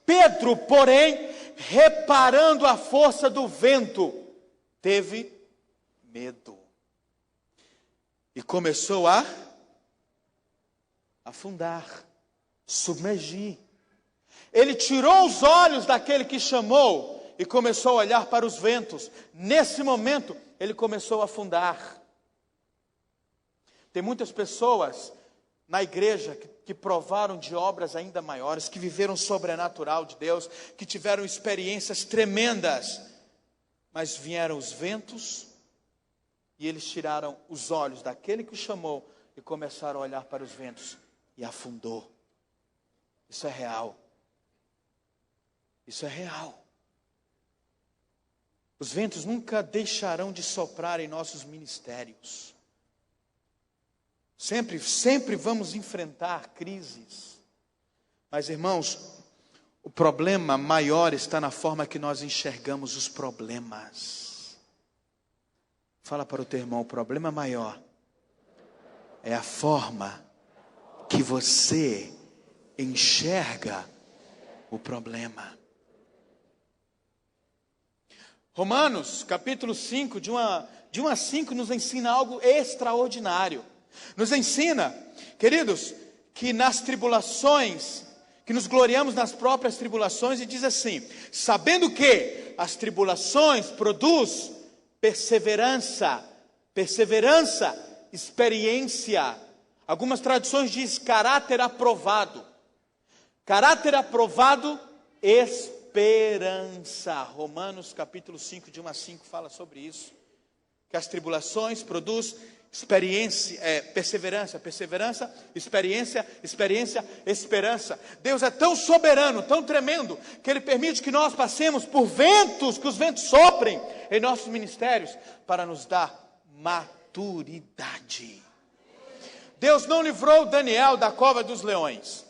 Pedro, porém, reparando a força do vento, teve medo. E começou a afundar, submergir. Ele tirou os olhos daquele que chamou e começou a olhar para os ventos. Nesse momento, ele começou a afundar. Tem muitas pessoas na igreja que provaram de obras ainda maiores, que viveram o sobrenatural de Deus, que tiveram experiências tremendas, mas vieram os ventos e eles tiraram os olhos daquele que o chamou e começaram a olhar para os ventos. E afundou. Isso é real. Isso é real. Os ventos nunca deixarão de soprar em nossos ministérios. Sempre vamos enfrentar crises. Mas, irmãos, o problema maior está na forma que nós enxergamos os problemas. Fala para o teu irmão, o problema maior é a forma que você enxerga o problema. Romanos, capítulo 5, de 1 a 5, nos ensina algo extraordinário. Nos ensina, queridos, que nas tribulações, que nos gloriamos nas próprias tribulações, e diz assim: sabendo que as tribulações produzem perseverança, experiência. Algumas traduções dizem caráter aprovado. Caráter aprovado, esperança. Romanos capítulo 5, de 1 a 5, fala sobre isso. Que as tribulações produzem perseverança, experiência, esperança. Deus é tão soberano, tão tremendo, que Ele permite que nós passemos por ventos, que os ventos soprem em nossos ministérios, para nos dar maturidade. Deus não livrou Daniel da cova dos leões.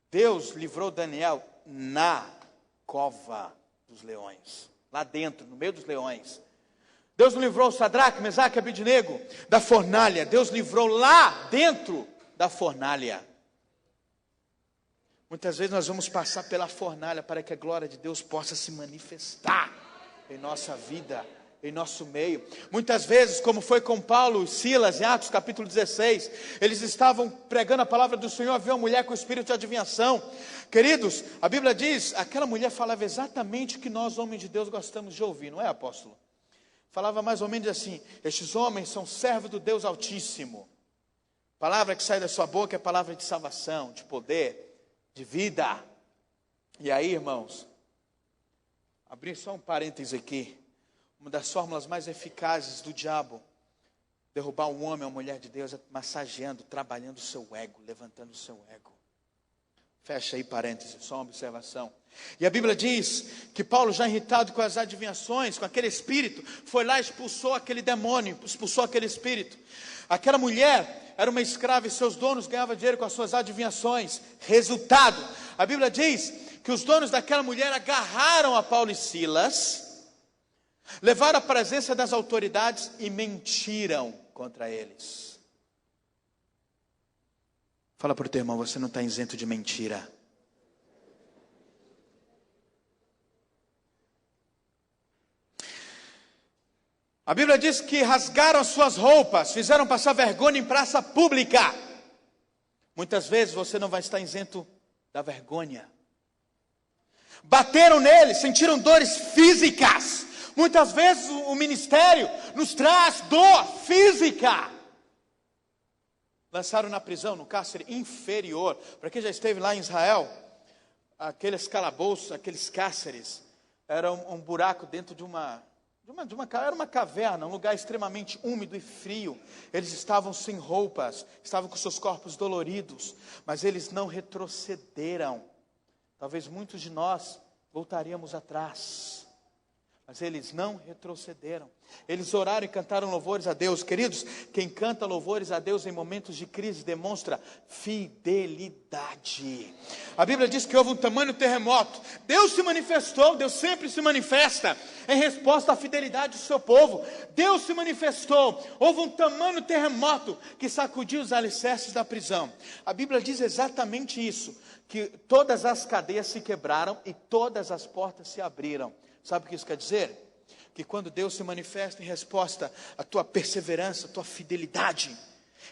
Deus livrou Daniel na cova dos leões, lá dentro, no meio dos leões. Deus não livrou Sadraque, Mesaque e Abednego da fornalha. Deus livrou lá dentro da fornalha. Muitas vezes nós vamos passar pela fornalha para que a glória de Deus possa se manifestar em nossa vida, em nosso meio. Muitas vezes, como foi com Paulo e Silas, em Atos capítulo 16, eles estavam pregando a palavra do Senhor, havia uma mulher com espírito de adivinhação. Queridos, a Bíblia diz, aquela mulher falava exatamente o que nós, homens de Deus, gostamos de ouvir, não é, apóstolo? Falava mais ou menos assim: estes homens são servos do Deus Altíssimo. A palavra que sai da sua boca é palavra de salvação, de poder, de vida. E aí, irmãos, abrir só um parêntese aqui. Uma das fórmulas mais eficazes do diabo derrubar um homem ou uma mulher de Deus é massageando, trabalhando o seu ego, levantando o seu ego. Fecha aí parênteses, só uma observação. E a Bíblia diz que Paulo, já irritado com as adivinhações, com aquele espírito, foi lá e expulsou aquele demônio, expulsou aquele espírito. Aquela mulher era uma escrava e seus donos ganhavam dinheiro com as suas adivinhações. Resultado, a Bíblia diz que os donos daquela mulher agarraram a Paulo e Silas, levaram à presença das autoridades e mentiram contra eles. Fala para o teu irmão, você não está isento de mentira. A Bíblia diz que rasgaram as suas roupas, fizeram passar vergonha em praça pública. Muitas vezes você não vai estar isento da vergonha. Bateram nele, sentiram dores físicas. Muitas vezes o ministério nos traz dor física. Lançaram na prisão, no cárcere inferior. Para quem já esteve lá em Israel, aqueles calabouços, aqueles cárceres, era um buraco dentro era uma caverna, um lugar extremamente úmido e frio. Eles estavam sem roupas, estavam com seus corpos doloridos, mas eles não retrocederam. Talvez muitos de nós voltaríamos atrás, mas eles não retrocederam. Eles oraram e cantaram louvores a Deus. Queridos, quem canta louvores a Deus em momentos de crise demonstra fidelidade. A Bíblia diz que houve um tamanho terremoto. Deus se manifestou, Deus sempre se manifesta em resposta à fidelidade do seu povo. Deus se manifestou, houve um tamanho terremoto que sacudiu os alicerces da prisão. A Bíblia diz exatamente isso, que todas as cadeias se quebraram e todas as portas se abriram. Sabe o que isso quer dizer? Que quando Deus se manifesta em resposta à tua perseverança, à tua fidelidade,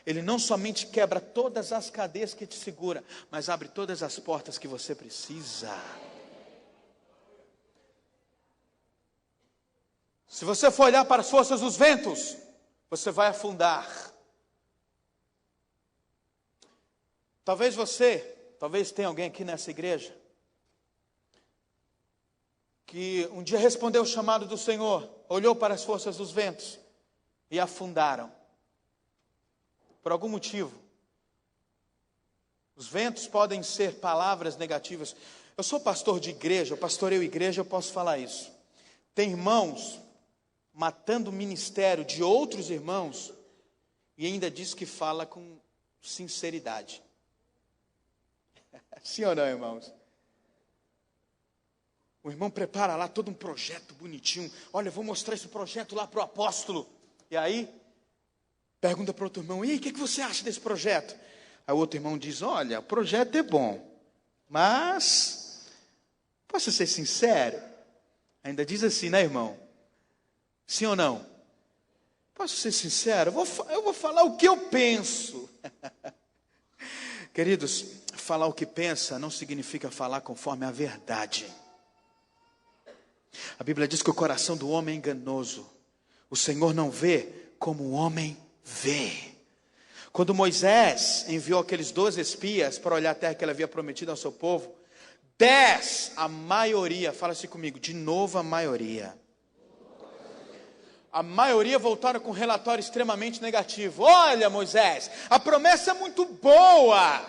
Ele não somente quebra todas as cadeias que te segura, mas abre todas as portas que você precisa. Se você for olhar para as forças dos ventos, você vai afundar. Talvez tenha alguém aqui nessa igreja que um dia respondeu o chamado do Senhor, olhou para as forças dos ventos e afundaram. Por algum motivo. Os ventos podem ser palavras negativas. Eu sou pastor de igreja, eu pastoreio igreja, eu posso falar isso. Tem irmãos matando o ministério de outros irmãos e ainda diz que fala com sinceridade. Sim ou não, irmãos? O irmão prepara lá todo um projeto bonitinho. Olha, eu vou mostrar esse projeto lá para o apóstolo. E aí, pergunta para o outro irmão, e aí, o que você acha desse projeto? Aí o outro irmão diz, olha, o projeto é bom, mas, posso ser sincero? Ainda diz assim, né, irmão? Sim ou não? Posso ser sincero? Eu vou falar o que eu penso. Queridos, falar o que pensa não significa falar conforme a verdade. A Bíblia diz que o coração do homem é enganoso. O Senhor não vê como o homem vê. Quando Moisés enviou aqueles 12 espias para olhar a terra que ele havia prometido ao seu povo, 10, a maioria, fala-se comigo, de novo a maioria voltaram com um relatório extremamente negativo. Olha, Moisés, a promessa é muito boa,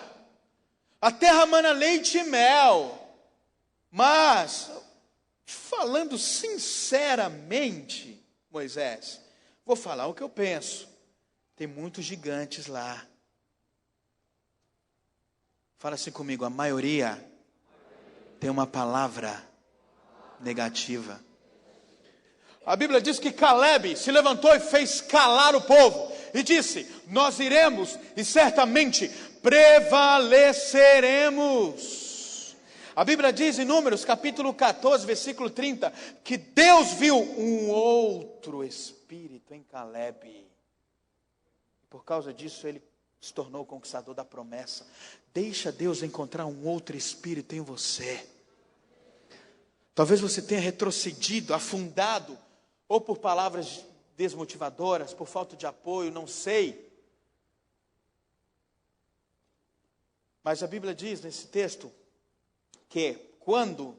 a terra mana leite e mel, mas, falando sinceramente, Moisés, vou falar o que eu penso, tem muitos gigantes lá. Fala assim comigo, a maioria tem uma palavra negativa. A Bíblia diz que Caleb se levantou e fez calar o povo. E disse, nós iremos e certamente prevaleceremos. A Bíblia diz em Números capítulo 14, versículo 30, que Deus viu um outro espírito em Caleb. Por causa disso ele se tornou o conquistador da promessa. Deixa Deus encontrar um outro espírito em você. Talvez você tenha retrocedido, afundado, ou por palavras desmotivadoras, por falta de apoio, não sei. Mas a Bíblia diz nesse texto que quando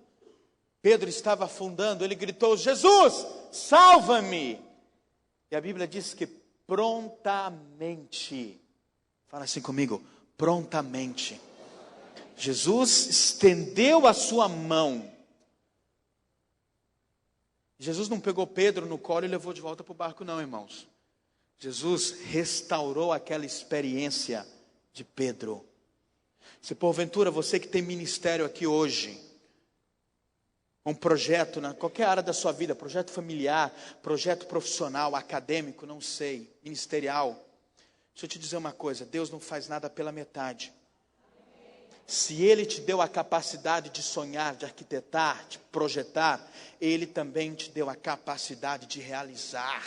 Pedro estava afundando, ele gritou, Jesus, salva-me! E a Bíblia diz que prontamente, fala assim comigo, prontamente, Jesus estendeu a sua mão. Jesus não pegou Pedro no colo e levou de volta para o barco não, irmãos. Jesus restaurou aquela experiência de Pedro. Se porventura você que tem ministério aqui hoje, um projeto, qualquer área da sua vida, projeto familiar, projeto profissional, acadêmico, não sei, ministerial. Deixa eu te dizer uma coisa, Deus não faz nada pela metade. Se Ele te deu a capacidade de sonhar, de arquitetar, de projetar, Ele também te deu a capacidade de realizar.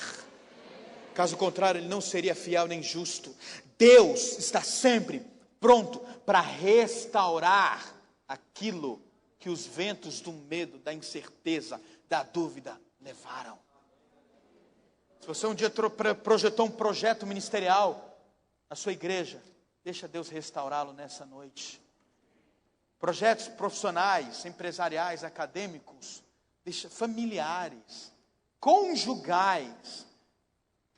Caso contrário, Ele não seria fiel nem justo. Deus está sempre pronto para restaurar aquilo que os ventos do medo, da incerteza, da dúvida levaram. Se você um dia projetou um projeto ministerial na sua igreja, deixa Deus restaurá-lo nessa noite. Projetos profissionais, empresariais, acadêmicos, familiares, conjugais,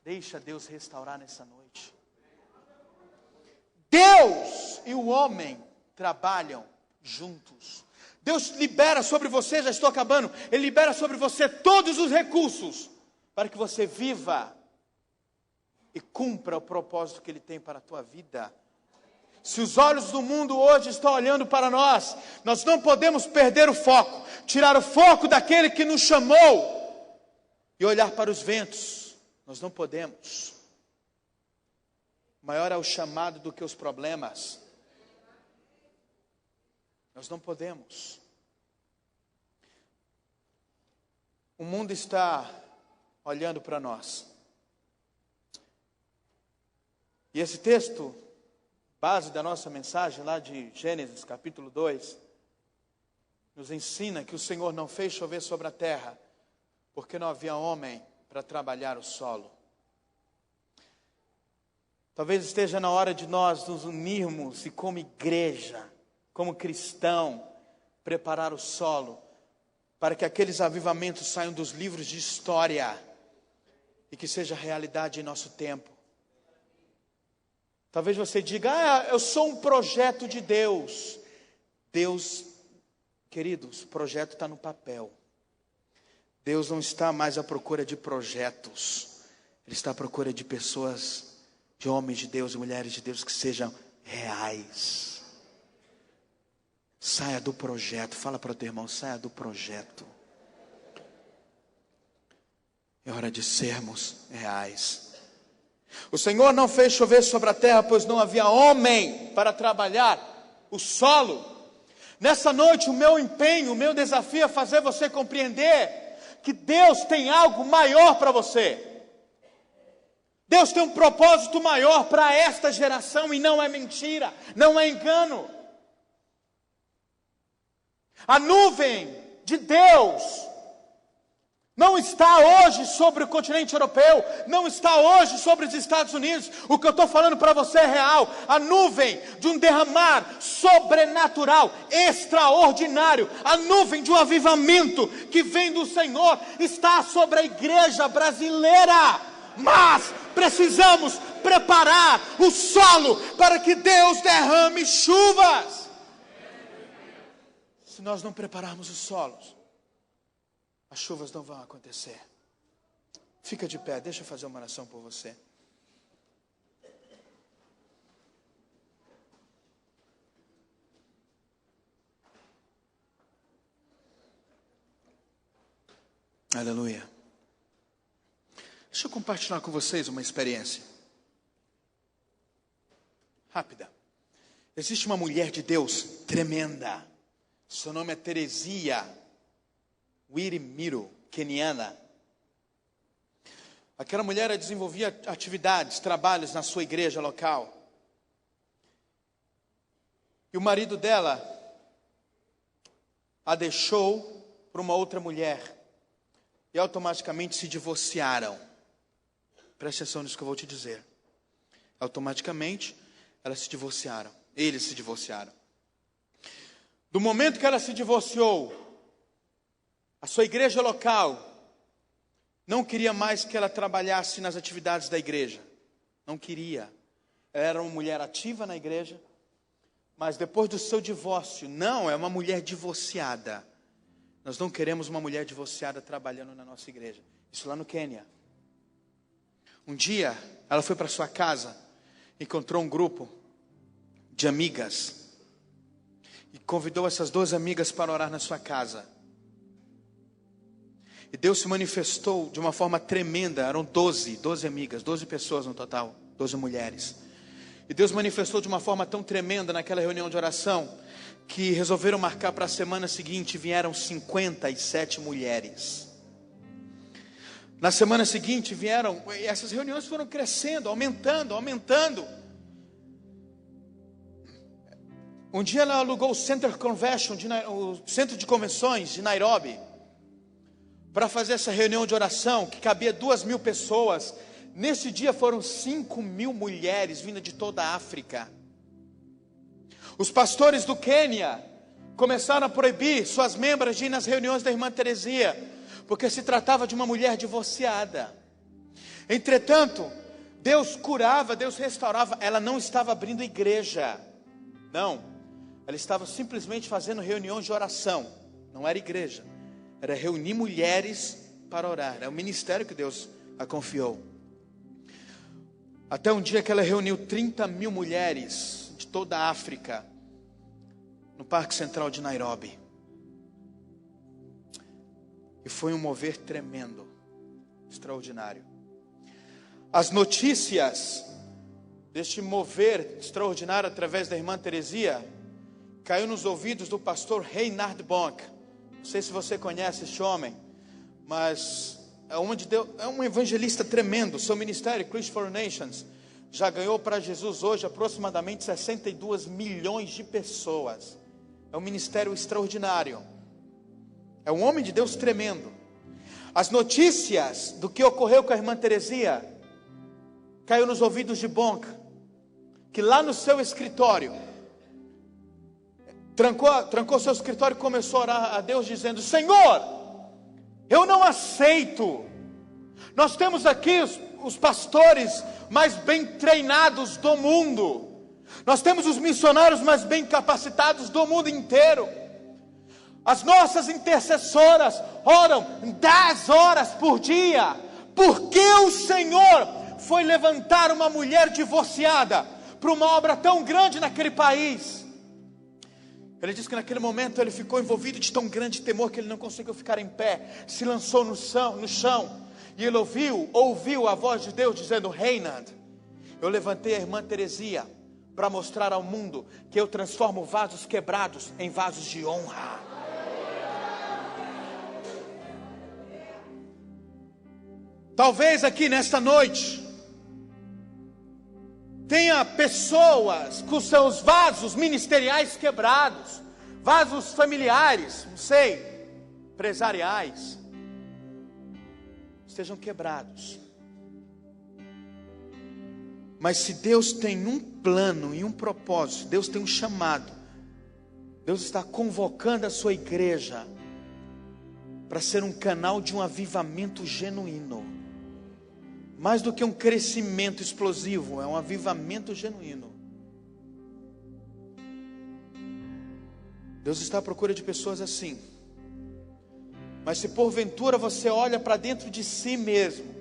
deixa Deus restaurar nessa noite. Deus e o homem trabalham juntos. Deus libera sobre você, já estou acabando, Ele libera sobre você todos os recursos para que você viva e cumpra o propósito que Ele tem para a tua vida. Se os olhos do mundo hoje estão olhando para nós, nós não podemos perder o foco, tirar o foco daquele que nos chamou e olhar para os ventos. Nós não podemos. Maior é o chamado do que os problemas. Nós não podemos. O mundo está olhando para nós. E esse texto, base da nossa mensagem lá de Gênesis capítulo 2, nos ensina que o Senhor não fez chover sobre a terra, porque não havia homem para trabalhar o solo. Talvez esteja na hora de nós nos unirmos e como igreja, como cristão, preparar o solo, para que aqueles avivamentos saiam dos livros de história e que seja realidade em nosso tempo. Talvez você diga, eu sou um projeto de Deus. Deus Queridos, o projeto está no papel. Deus não está mais à procura de projetos. Ele está à procura de pessoas, de homens de Deus e mulheres de Deus que sejam reais. Saia do projeto. Fala para o teu irmão, saia do projeto. É hora de sermos reais. O Senhor não fez chover sobre a terra, pois não havia homem para trabalhar o solo. Nessa noite, o meu empenho, o meu desafio é fazer você compreender que Deus tem algo maior para você. Deus tem um propósito maior para esta geração e não é mentira, não é engano. A nuvem de Deus não está hoje sobre o continente europeu, não está hoje sobre os Estados Unidos. O que eu estou falando para você é real. A nuvem de um derramar sobrenatural, extraordinário, a nuvem de um avivamento que vem do Senhor está sobre a igreja brasileira. Mas precisamos preparar o solo para que Deus derrame chuvas. Se nós não prepararmos os solos, as chuvas não vão acontecer. Fica de pé, deixa eu fazer uma oração por você. Aleluia. Deixa eu compartilhar com vocês uma experiência rápida. Existe uma mulher de Deus tremenda. Seu nome é Teresia Wirimiro, queniana. Aquela mulher desenvolvia atividades, trabalhos na sua igreja local. E o marido dela a deixou por uma outra mulher. E automaticamente se divorciaram. Preste atenção nisso que eu vou te dizer. Automaticamente elas se divorciaram. Eles se divorciaram. Do momento que ela se divorciou, a sua igreja local não queria mais que ela trabalhasse nas atividades da igreja. Não queria. Ela era uma mulher ativa na igreja, mas depois do seu divórcio, não, é uma mulher divorciada. Nós não queremos uma mulher divorciada trabalhando na nossa igreja. Isso lá no Quênia. Um dia, ela foi para sua casa, encontrou um grupo de amigas e convidou essas 2 amigas para orar na sua casa. E Deus se manifestou de uma forma tremenda. Eram 12 amigas, 12 pessoas no total, 12 mulheres. E Deus manifestou de uma forma tão tremenda naquela reunião de oração, que resolveram marcar para a semana seguinte. Vieram 57 mulheres. Na semana seguinte vieram, e essas reuniões foram crescendo, aumentando. Um dia ela alugou o Center Convention, o centro de convenções de Nairobi, para fazer essa reunião de oração, que cabia 2.000 pessoas. Nesse dia foram 5.000 mulheres vindas de toda a África. Os pastores do Quênia começaram a proibir suas membras de ir nas reuniões da irmã Teresia, porque se tratava de uma mulher divorciada. Entretanto, Deus curava, Deus restaurava. Ela não estava abrindo igreja, não. Ela estava simplesmente fazendo reuniões de oração. Não era igreja, era reunir mulheres para orar. É o ministério que Deus a confiou. Até um dia que ela reuniu 30.000 mulheres de toda a África, no Parque Central de Nairobi. E foi um mover tremendo, extraordinário. As notícias deste mover extraordinário através da irmã Teresia caiu nos ouvidos do pastor Reinhard Bonk. Não sei se você conhece este homem, mas é um evangelista tremendo. Seu ministério, Christ for Nations, já ganhou para Jesus hoje aproximadamente 62 milhões de pessoas. É um ministério extraordinário. É um homem de Deus tremendo. As notícias do que ocorreu com a irmã Teresia caiu nos ouvidos de Bonk, que lá no seu escritório trancou seu escritório e começou a orar a Deus dizendo: Senhor, eu não aceito. Nós temos aqui os pastores mais bem treinados do mundo. Nós temos os missionários mais bem capacitados do mundo inteiro. As nossas intercessoras oram 10 horas por dia, porque o Senhor foi levantar uma mulher divorciada para uma obra tão grande naquele país. Ele diz que naquele momento ele ficou envolvido de tão grande temor que ele não conseguiu ficar em pé, se lançou no chão, e ele ouviu a voz de Deus dizendo: Reinhard, eu levantei a irmã Teresia para mostrar ao mundo que eu transformo vasos quebrados em vasos de honra. Talvez aqui nesta noite tenha pessoas com seus vasos ministeriais quebrados, vasos familiares, não sei, empresariais, estejam quebrados. Mas se Deus tem um plano e um propósito, Deus tem um chamado, Deus está convocando a sua igreja para ser um canal de um avivamento genuíno. Mais do que um crescimento explosivo, é um avivamento genuíno. Deus está à procura de pessoas assim. Mas se porventura você olha para dentro de si mesmo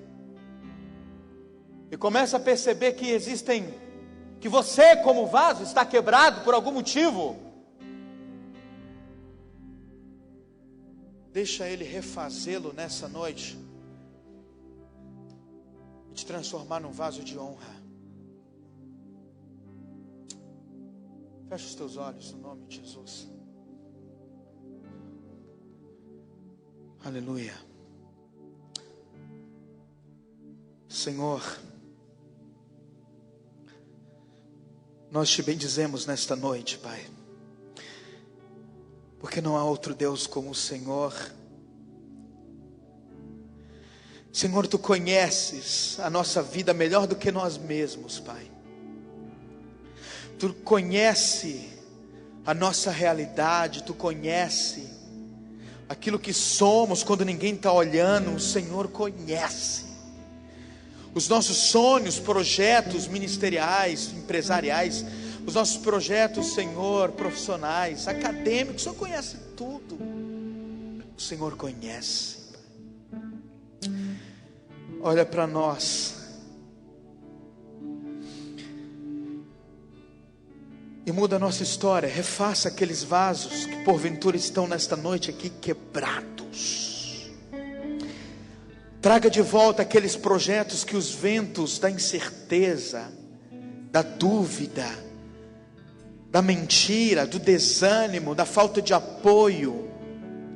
e começa a perceber que você como vaso está quebrado por algum motivo, deixa Ele refazê-lo nessa noite e te transformar num vaso de honra. Fecha os teus olhos no nome de Jesus. Aleluia. Senhor, nós te bendizemos nesta noite, Pai, porque não há outro Deus como o Senhor. Senhor, Tu conheces a nossa vida melhor do que nós mesmos, Pai. Tu conhece a nossa realidade, Tu conhece aquilo que somos quando ninguém está olhando. O Senhor conhece os nossos sonhos, projetos ministeriais, empresariais, os nossos projetos, Senhor, profissionais, acadêmicos. O Senhor conhece tudo. O Senhor conhece. Olha para nós e muda a nossa história. Refaça aqueles vasos que porventura estão nesta noite aqui quebrados. Traga de volta aqueles projetos que os ventos da incerteza, da dúvida, da mentira, do desânimo, da falta de apoio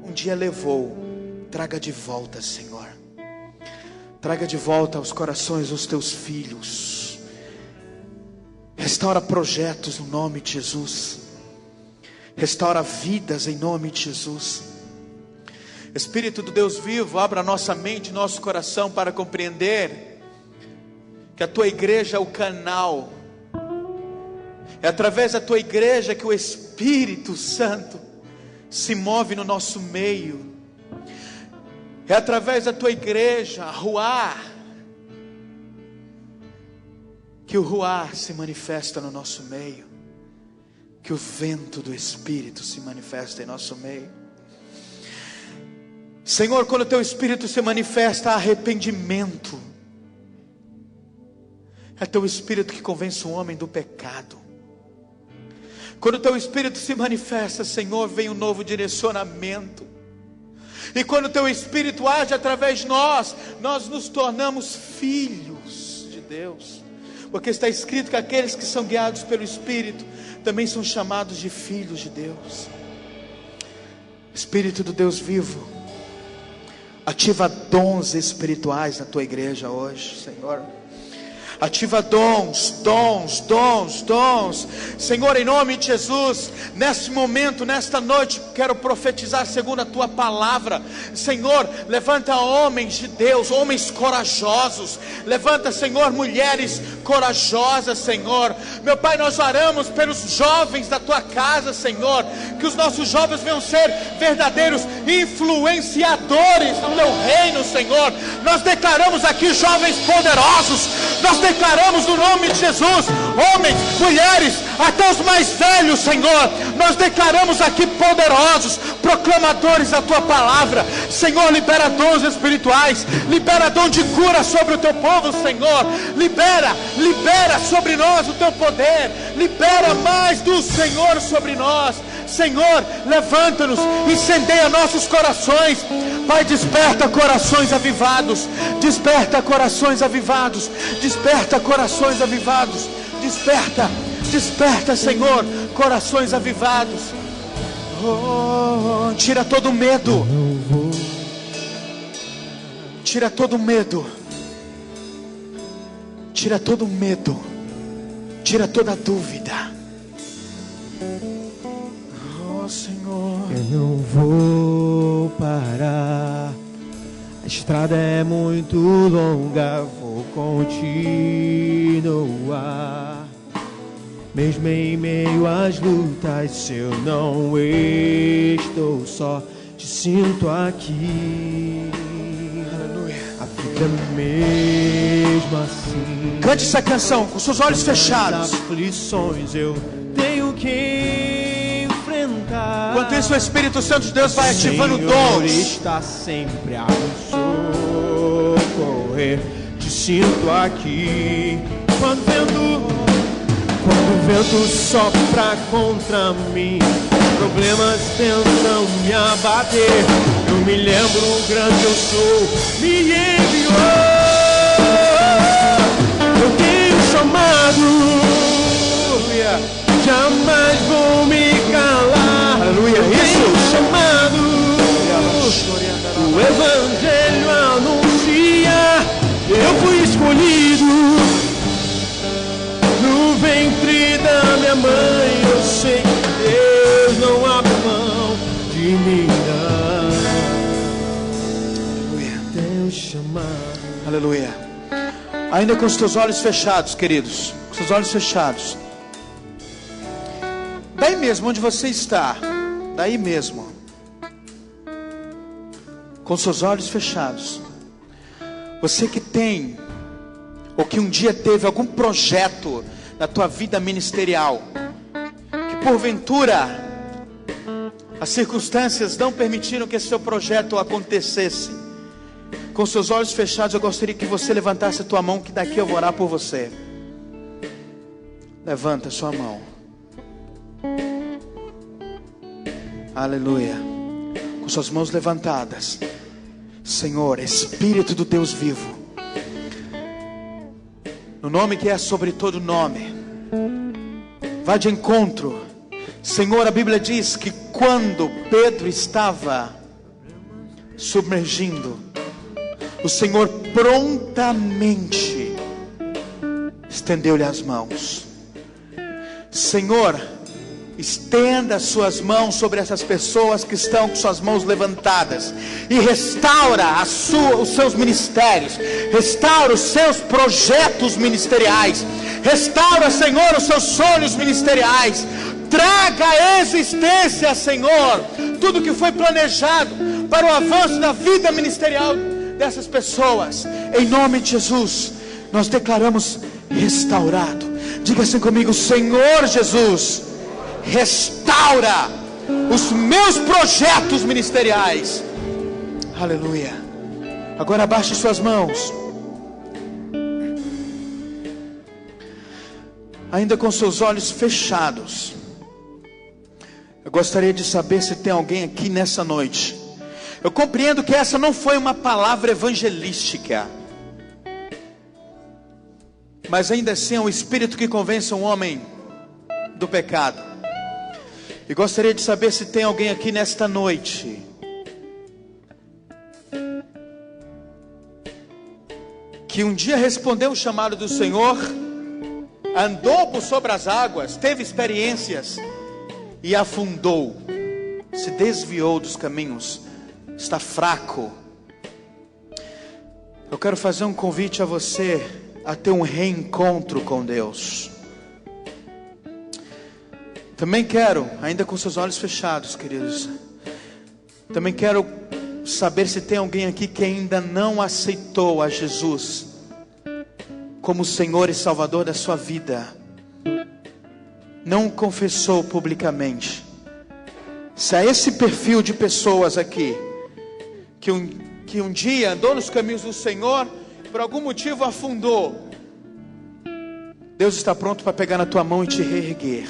um dia levou. Traga de volta, Senhor. Traga de volta aos corações dos teus filhos. Restaura projetos no nome de Jesus. Restaura vidas em nome de Jesus. Espírito do Deus vivo, abra nossa mente e nosso coração para compreender que a tua igreja é o canal. É através da tua igreja que o Espírito Santo se move no nosso meio. É através da tua igreja, a Ruá, que o Ruá se manifesta no nosso meio, que o vento do Espírito se manifesta em nosso meio. Senhor, quando o teu Espírito se manifesta, há arrependimento. É teu Espírito que convence o homem do pecado. Quando o teu Espírito se manifesta, Senhor, vem um novo direcionamento. E quando o teu Espírito age através de nós, nós nos tornamos filhos de Deus. Porque está escrito que aqueles que são guiados pelo Espírito também são chamados de filhos de Deus. Espírito do Deus vivo, ativa dons espirituais na tua igreja hoje, Senhor. Ativa dons. Senhor, em nome de Jesus, nesse momento, nesta noite, quero profetizar segundo a tua palavra. Senhor, levanta homens de Deus, homens corajosos. Levanta, Senhor, mulheres corajosas, Senhor. Meu Pai, nós oramos pelos jovens da tua casa, Senhor. Que os nossos jovens venham ser verdadeiros influenciadores do teu reino, Senhor. Nós declaramos aqui jovens poderosos. Nós declaramos no nome de Jesus, homens, mulheres, até os mais velhos, Senhor, nós declaramos aqui poderosos, proclamadores da tua palavra. Senhor, libera dons espirituais, libera dom de cura sobre o teu povo, Senhor. Libera sobre nós o teu poder, libera mais do Senhor sobre nós. Senhor, levanta-nos, incendeia nossos corações. Pai, desperta corações avivados, desperta corações avivados, desperta corações avivados, desperta, Senhor, corações avivados. Oh, tira todo medo, tira todo medo, tira todo medo, tira toda dúvida. Oh, Senhor, eu não vou parar, a estrada é muito longa, vou continuar. Mesmo em meio às lutas, eu não estou só, te sinto aqui. aleluia. A vida mesmo assim. Cante essa canção com seus olhos fechados. As aflições eu tenho que enfrentar. Enquanto isso, o Espírito Santo de Deus vai ativando Senhor dons. está sempre a nos socorrer. Te sinto aqui. Quando o vento sopra contra mim, problemas tentam me abater. Eu me lembro o grande eu sou, me enviou. Eu tenho chamado, jamais vou me calar. Aleluia, isso chamado, o Evangelho anuncia. Eu fui escolhido no ventre da minha mãe. Eu sei que Deus não abre mão de mim, não. Deus chamado. Aleluia. Ainda com os teus olhos fechados, queridos, com os teus olhos fechados. Daí mesmo onde você está, daí mesmo, com os seus olhos fechados. Você que tem, ou que um dia teve algum projeto na tua vida ministerial, que porventura as circunstâncias não permitiram que esse seu projeto acontecesse. Com seus olhos fechados, eu gostaria que você levantasse a tua mão, que daqui eu vou orar por você. Levanta a sua mão. Aleluia. Com suas mãos levantadas. Senhor, Espírito do Deus vivo, no nome que é sobre todo nome, vá de encontro. Senhor, a Bíblia diz que quando Pedro estava submergindo, o Senhor prontamente estendeu-lhe as mãos. Senhor, estenda as suas mãos sobre essas pessoas que estão com suas mãos levantadas e restaura os seus ministérios, restaura os seus projetos ministeriais, restaura, Senhor, os seus sonhos ministeriais. Traga à existência, Senhor, tudo que foi planejado para o avanço da vida ministerial dessas pessoas. Em nome de Jesus, nós declaramos restaurado. Diga assim comigo: Senhor Jesus, restaura os meus projetos ministeriais. Aleluia. Agora abaixe suas mãos. Ainda com seus olhos fechados, eu gostaria de saber se tem alguém aqui nessa noite. Eu compreendo que essa não foi uma palavra evangelística, mas ainda assim é o Espírito que convence um homem do pecado. E gostaria de saber se tem alguém aqui nesta noite que um dia respondeu o chamado do Senhor, andou por sobre as águas, teve experiências e afundou, se desviou dos caminhos, está fraco. Eu quero fazer um convite a você a ter um reencontro com Deus. Também quero, ainda com seus olhos fechados, queridos, também quero saber se tem alguém aqui que ainda não aceitou a Jesus como Senhor e Salvador da sua vida, não o confessou publicamente, se há esse perfil de pessoas aqui, que um dia andou nos caminhos do Senhor, por algum motivo afundou, Deus está pronto para pegar na tua mão e te reerguer.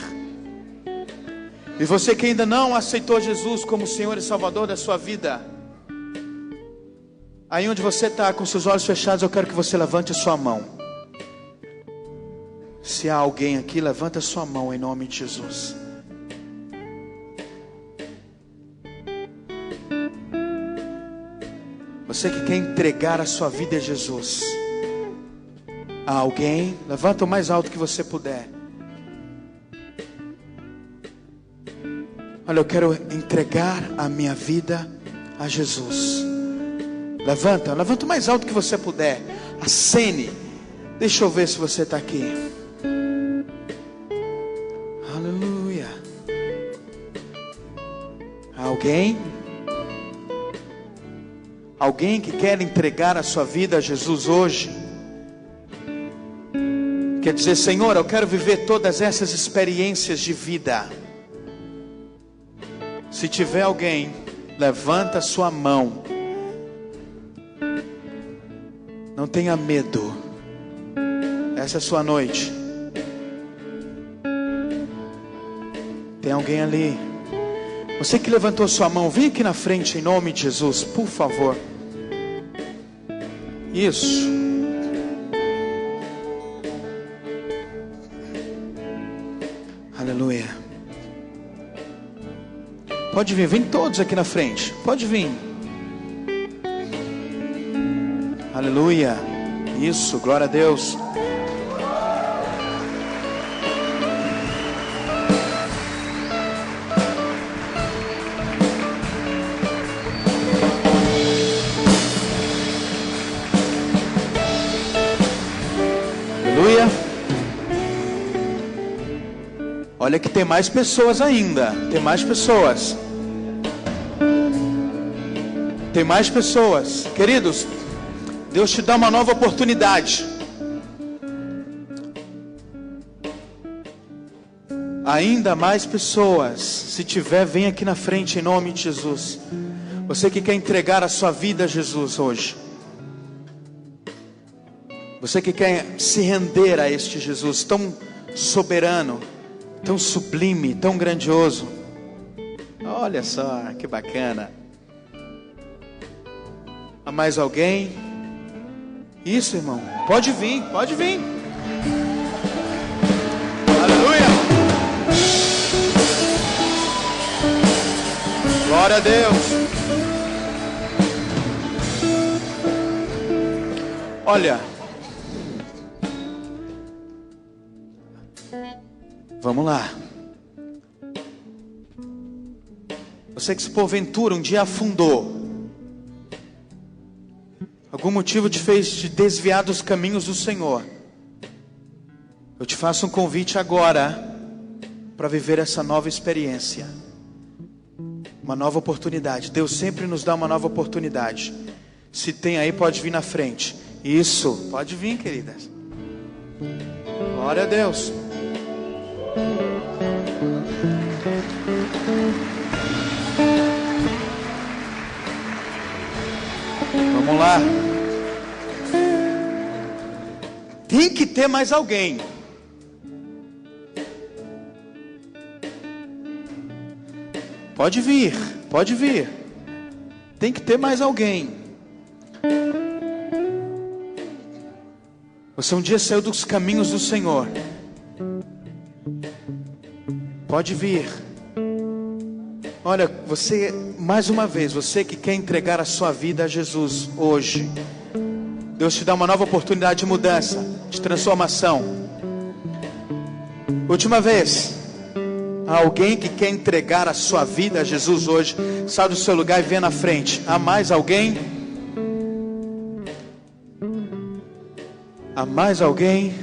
E você que ainda não aceitou Jesus como Senhor e Salvador da sua vida, aí onde você está com seus olhos fechados, eu quero que você levante a sua mão. Se há alguém aqui, levanta a sua mão em nome de Jesus. Você que quer entregar a sua vida a Jesus. Há alguém? Levanta o mais alto que você puder. Olha, eu quero entregar a minha vida a Jesus. Levanta o mais alto que você puder. Acene. Deixa eu ver se você está aqui. Aleluia. Alguém? Alguém que quer entregar a sua vida a Jesus hoje? Quer dizer, Senhor, eu quero viver todas essas experiências de vida. Se tiver alguém, levanta a sua mão. Não tenha medo. Essa é a sua noite. Tem alguém ali? Você que levantou sua mão, vem aqui na frente em nome de Jesus, por favor. Isso. Aleluia. Pode vir, vem todos aqui na frente. Pode vir. Aleluia. Isso, glória a Deus. Aleluia. Olha que tem mais pessoas ainda. Tem mais pessoas. Tem mais pessoas. Queridos, Deus te dá uma nova oportunidade. Ainda mais pessoas. Se tiver, vem aqui na frente em nome de Jesus. Você que quer entregar a sua vida a Jesus hoje. Você que quer se render a este Jesus tão soberano, tão sublime, tão grandioso. Olha só, que bacana. Há mais alguém? Isso, irmão. Pode vir, pode vir. Aleluia. Glória a Deus. Olha. Vamos lá. Você que se porventura um dia afundou, algum motivo te fez te desviar dos caminhos do Senhor, eu te faço um convite agora para viver essa nova experiência, uma nova oportunidade. Deus sempre nos dá uma nova oportunidade. Se tem aí, pode vir na frente. Isso, pode vir, queridas. Glória a Deus. Vamos lá. Tem que ter mais alguém. Pode vir, pode vir. Tem que ter mais alguém. Você um dia saiu dos caminhos do Senhor. Pode vir. Olha, você, mais uma vez, você que quer entregar a sua vida a Jesus hoje, Deus te dá uma nova oportunidade de mudança, de transformação. Última vez. Há alguém que quer entregar a sua vida a Jesus hoje, sai do seu lugar e vem na frente. Há mais alguém? Há mais alguém?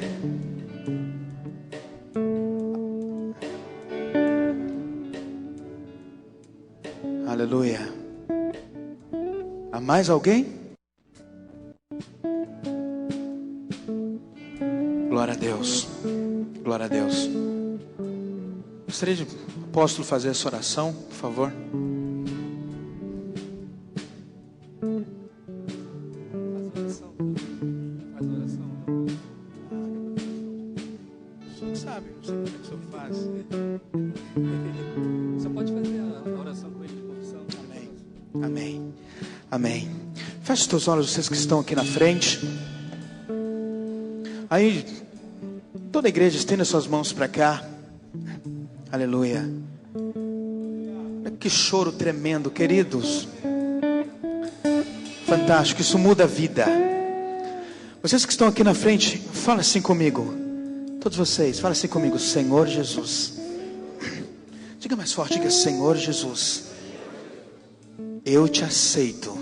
Aleluia. Há mais alguém? Glória a Deus. Glória a Deus. Gostaria de, apóstolo, fazer essa oração, por favor. Sabe, não sei como é que o senhor faz. Você pode fazer a oração com ele de confissão. Amém. Amém. Amém. Feche os teus olhos, vocês que estão aqui na frente. Aí, toda a igreja estenda suas mãos para cá. Aleluia. Que choro tremendo, queridos. Fantástico, isso muda a vida. Vocês que estão aqui na frente, fala assim comigo. Todos vocês, fala assim comigo. Senhor Jesus. Diga mais forte, diga: Senhor Jesus, eu te aceito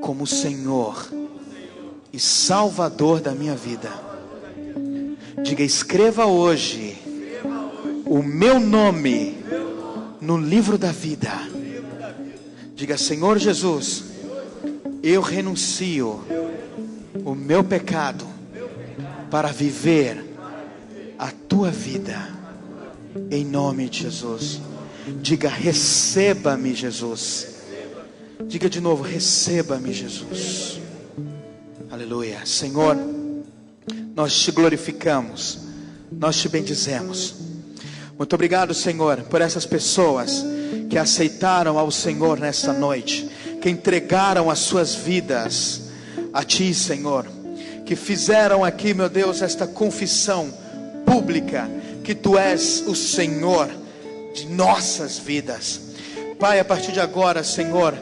como Senhor e Salvador da minha vida. Diga: escreva hoje o meu nome no livro da vida. Diga: Senhor Jesus, eu renuncio o meu pecado para viver a tua vida, em nome de Jesus. Diga: receba-me, Jesus. Diga de novo: receba-me, Jesus. Aleluia. Senhor, nós te glorificamos, nós te bendizemos. Muito obrigado, Senhor, por essas pessoas que aceitaram ao Senhor nesta noite, que entregaram as suas vidas a Ti, Senhor, que fizeram aqui, meu Deus, esta confissão pública, que Tu és o Senhor de nossas vidas. Pai, a partir de agora, Senhor,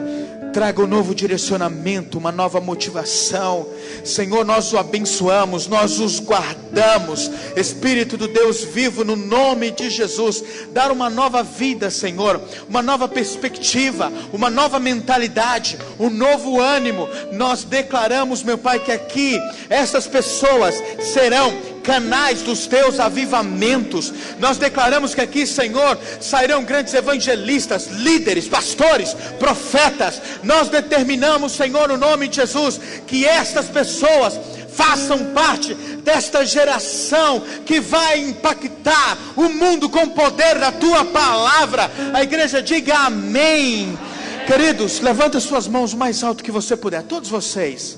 traga um novo direcionamento, uma nova motivação. Senhor, nós o abençoamos, nós os guardamos. Espírito do Deus vivo, no nome de Jesus, dar uma nova vida, Senhor, uma nova perspectiva, uma nova mentalidade, um novo ânimo. Nós declaramos, meu Pai, que aqui essas pessoas serão canais dos teus avivamentos. Nós declaramos que aqui, Senhor, sairão grandes evangelistas, líderes, pastores, profetas. Nós determinamos, Senhor, no nome de Jesus, que estas pessoas façam parte desta geração que vai impactar o mundo com o poder da tua palavra. A igreja diga amém. Queridos, levanta suas mãos o mais alto que você puder, todos vocês.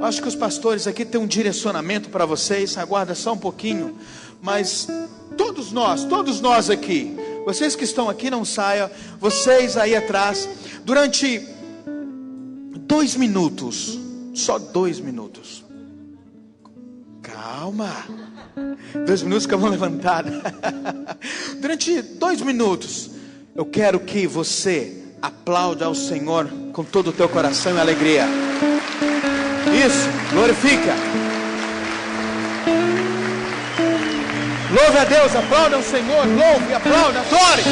Acho que os pastores aqui têm um direcionamento para vocês. Aguarda só um pouquinho. Mas todos nós aqui, vocês que estão aqui, não saiam. Vocês aí atrás, durante 2 minutos, só 2 minutos. Calma. 2 minutos com a mão levantada. Durante 2 minutos, eu quero que você aplaude ao Senhor com todo o teu coração e alegria. Isso, glorifica. Louve a Deus, aplauda o Senhor. Louve, aplauda, adore.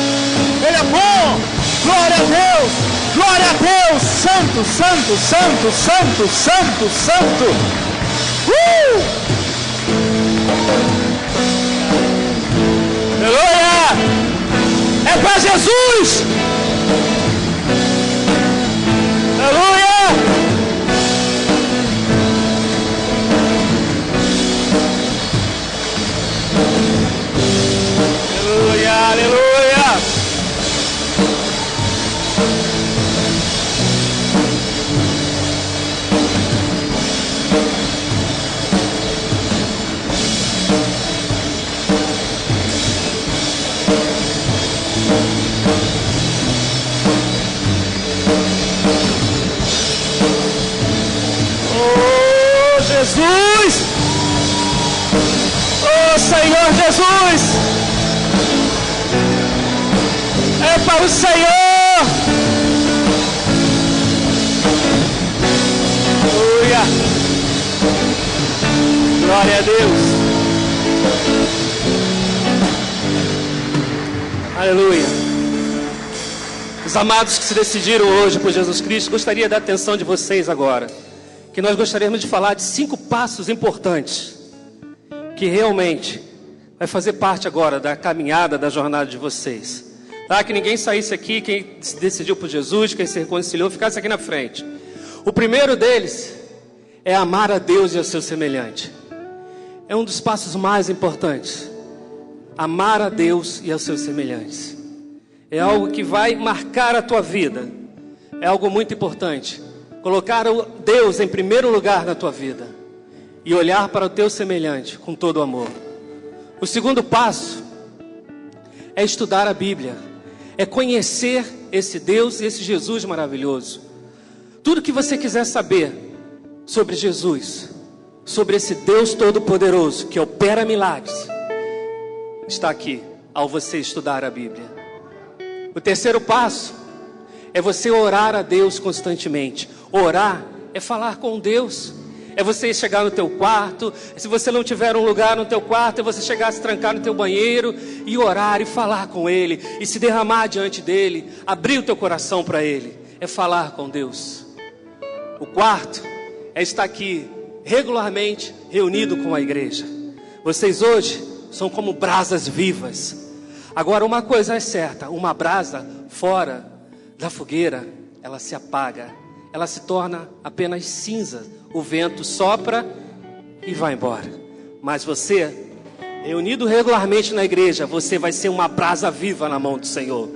Ele é bom. Glória a Deus, glória a Deus. Santo, santo, santo, santo, santo, santo. Aleluia. É para Jesus. Aleluia. Aleluia. Oh, Jesus! Oh, Senhor Jesus! É para o Senhor. Aleluia. Glória a Deus. Aleluia. Os amados que se decidiram hoje por Jesus Cristo, gostaria da atenção de vocês agora, que nós gostaríamos de falar de 5 passos importantes que realmente vai fazer parte agora da caminhada, da jornada de vocês. Tá? Que ninguém saísse aqui, quem se decidiu por Jesus, quem se reconciliou, ficasse aqui na frente. O primeiro deles é amar a Deus e ao seu semelhante. é um dos passos mais importantes. Amar a Deus e aos seus semelhantes. É algo que vai marcar a tua vida. É algo muito importante. Colocar o Deus em primeiro lugar na tua vida. E olhar para o teu semelhante com todo o amor. O segundo passo é estudar a Bíblia. É conhecer esse Deus e esse Jesus maravilhoso. Tudo que você quiser saber sobre Jesus, sobre esse Deus Todo-Poderoso que opera milagres, está aqui ao você estudar a Bíblia. O terceiro passo é você orar a Deus constantemente. Orar é falar com Deus. É você chegar no teu quarto. Se você não tiver um lugar no teu quarto, é você chegar a se trancar no teu banheiro e orar e falar com Ele, e se derramar diante dEle, abrir o teu coração para Ele. É falar com Deus. O quarto é estar aqui regularmente reunido com a igreja. Vocês hoje são como brasas vivas. Agora uma coisa é certa: uma brasa fora da fogueira, ela se apaga, ela se torna apenas cinza. O vento sopra e vai embora. Mas você, reunido regularmente na igreja, você vai ser uma brasa viva na mão do Senhor.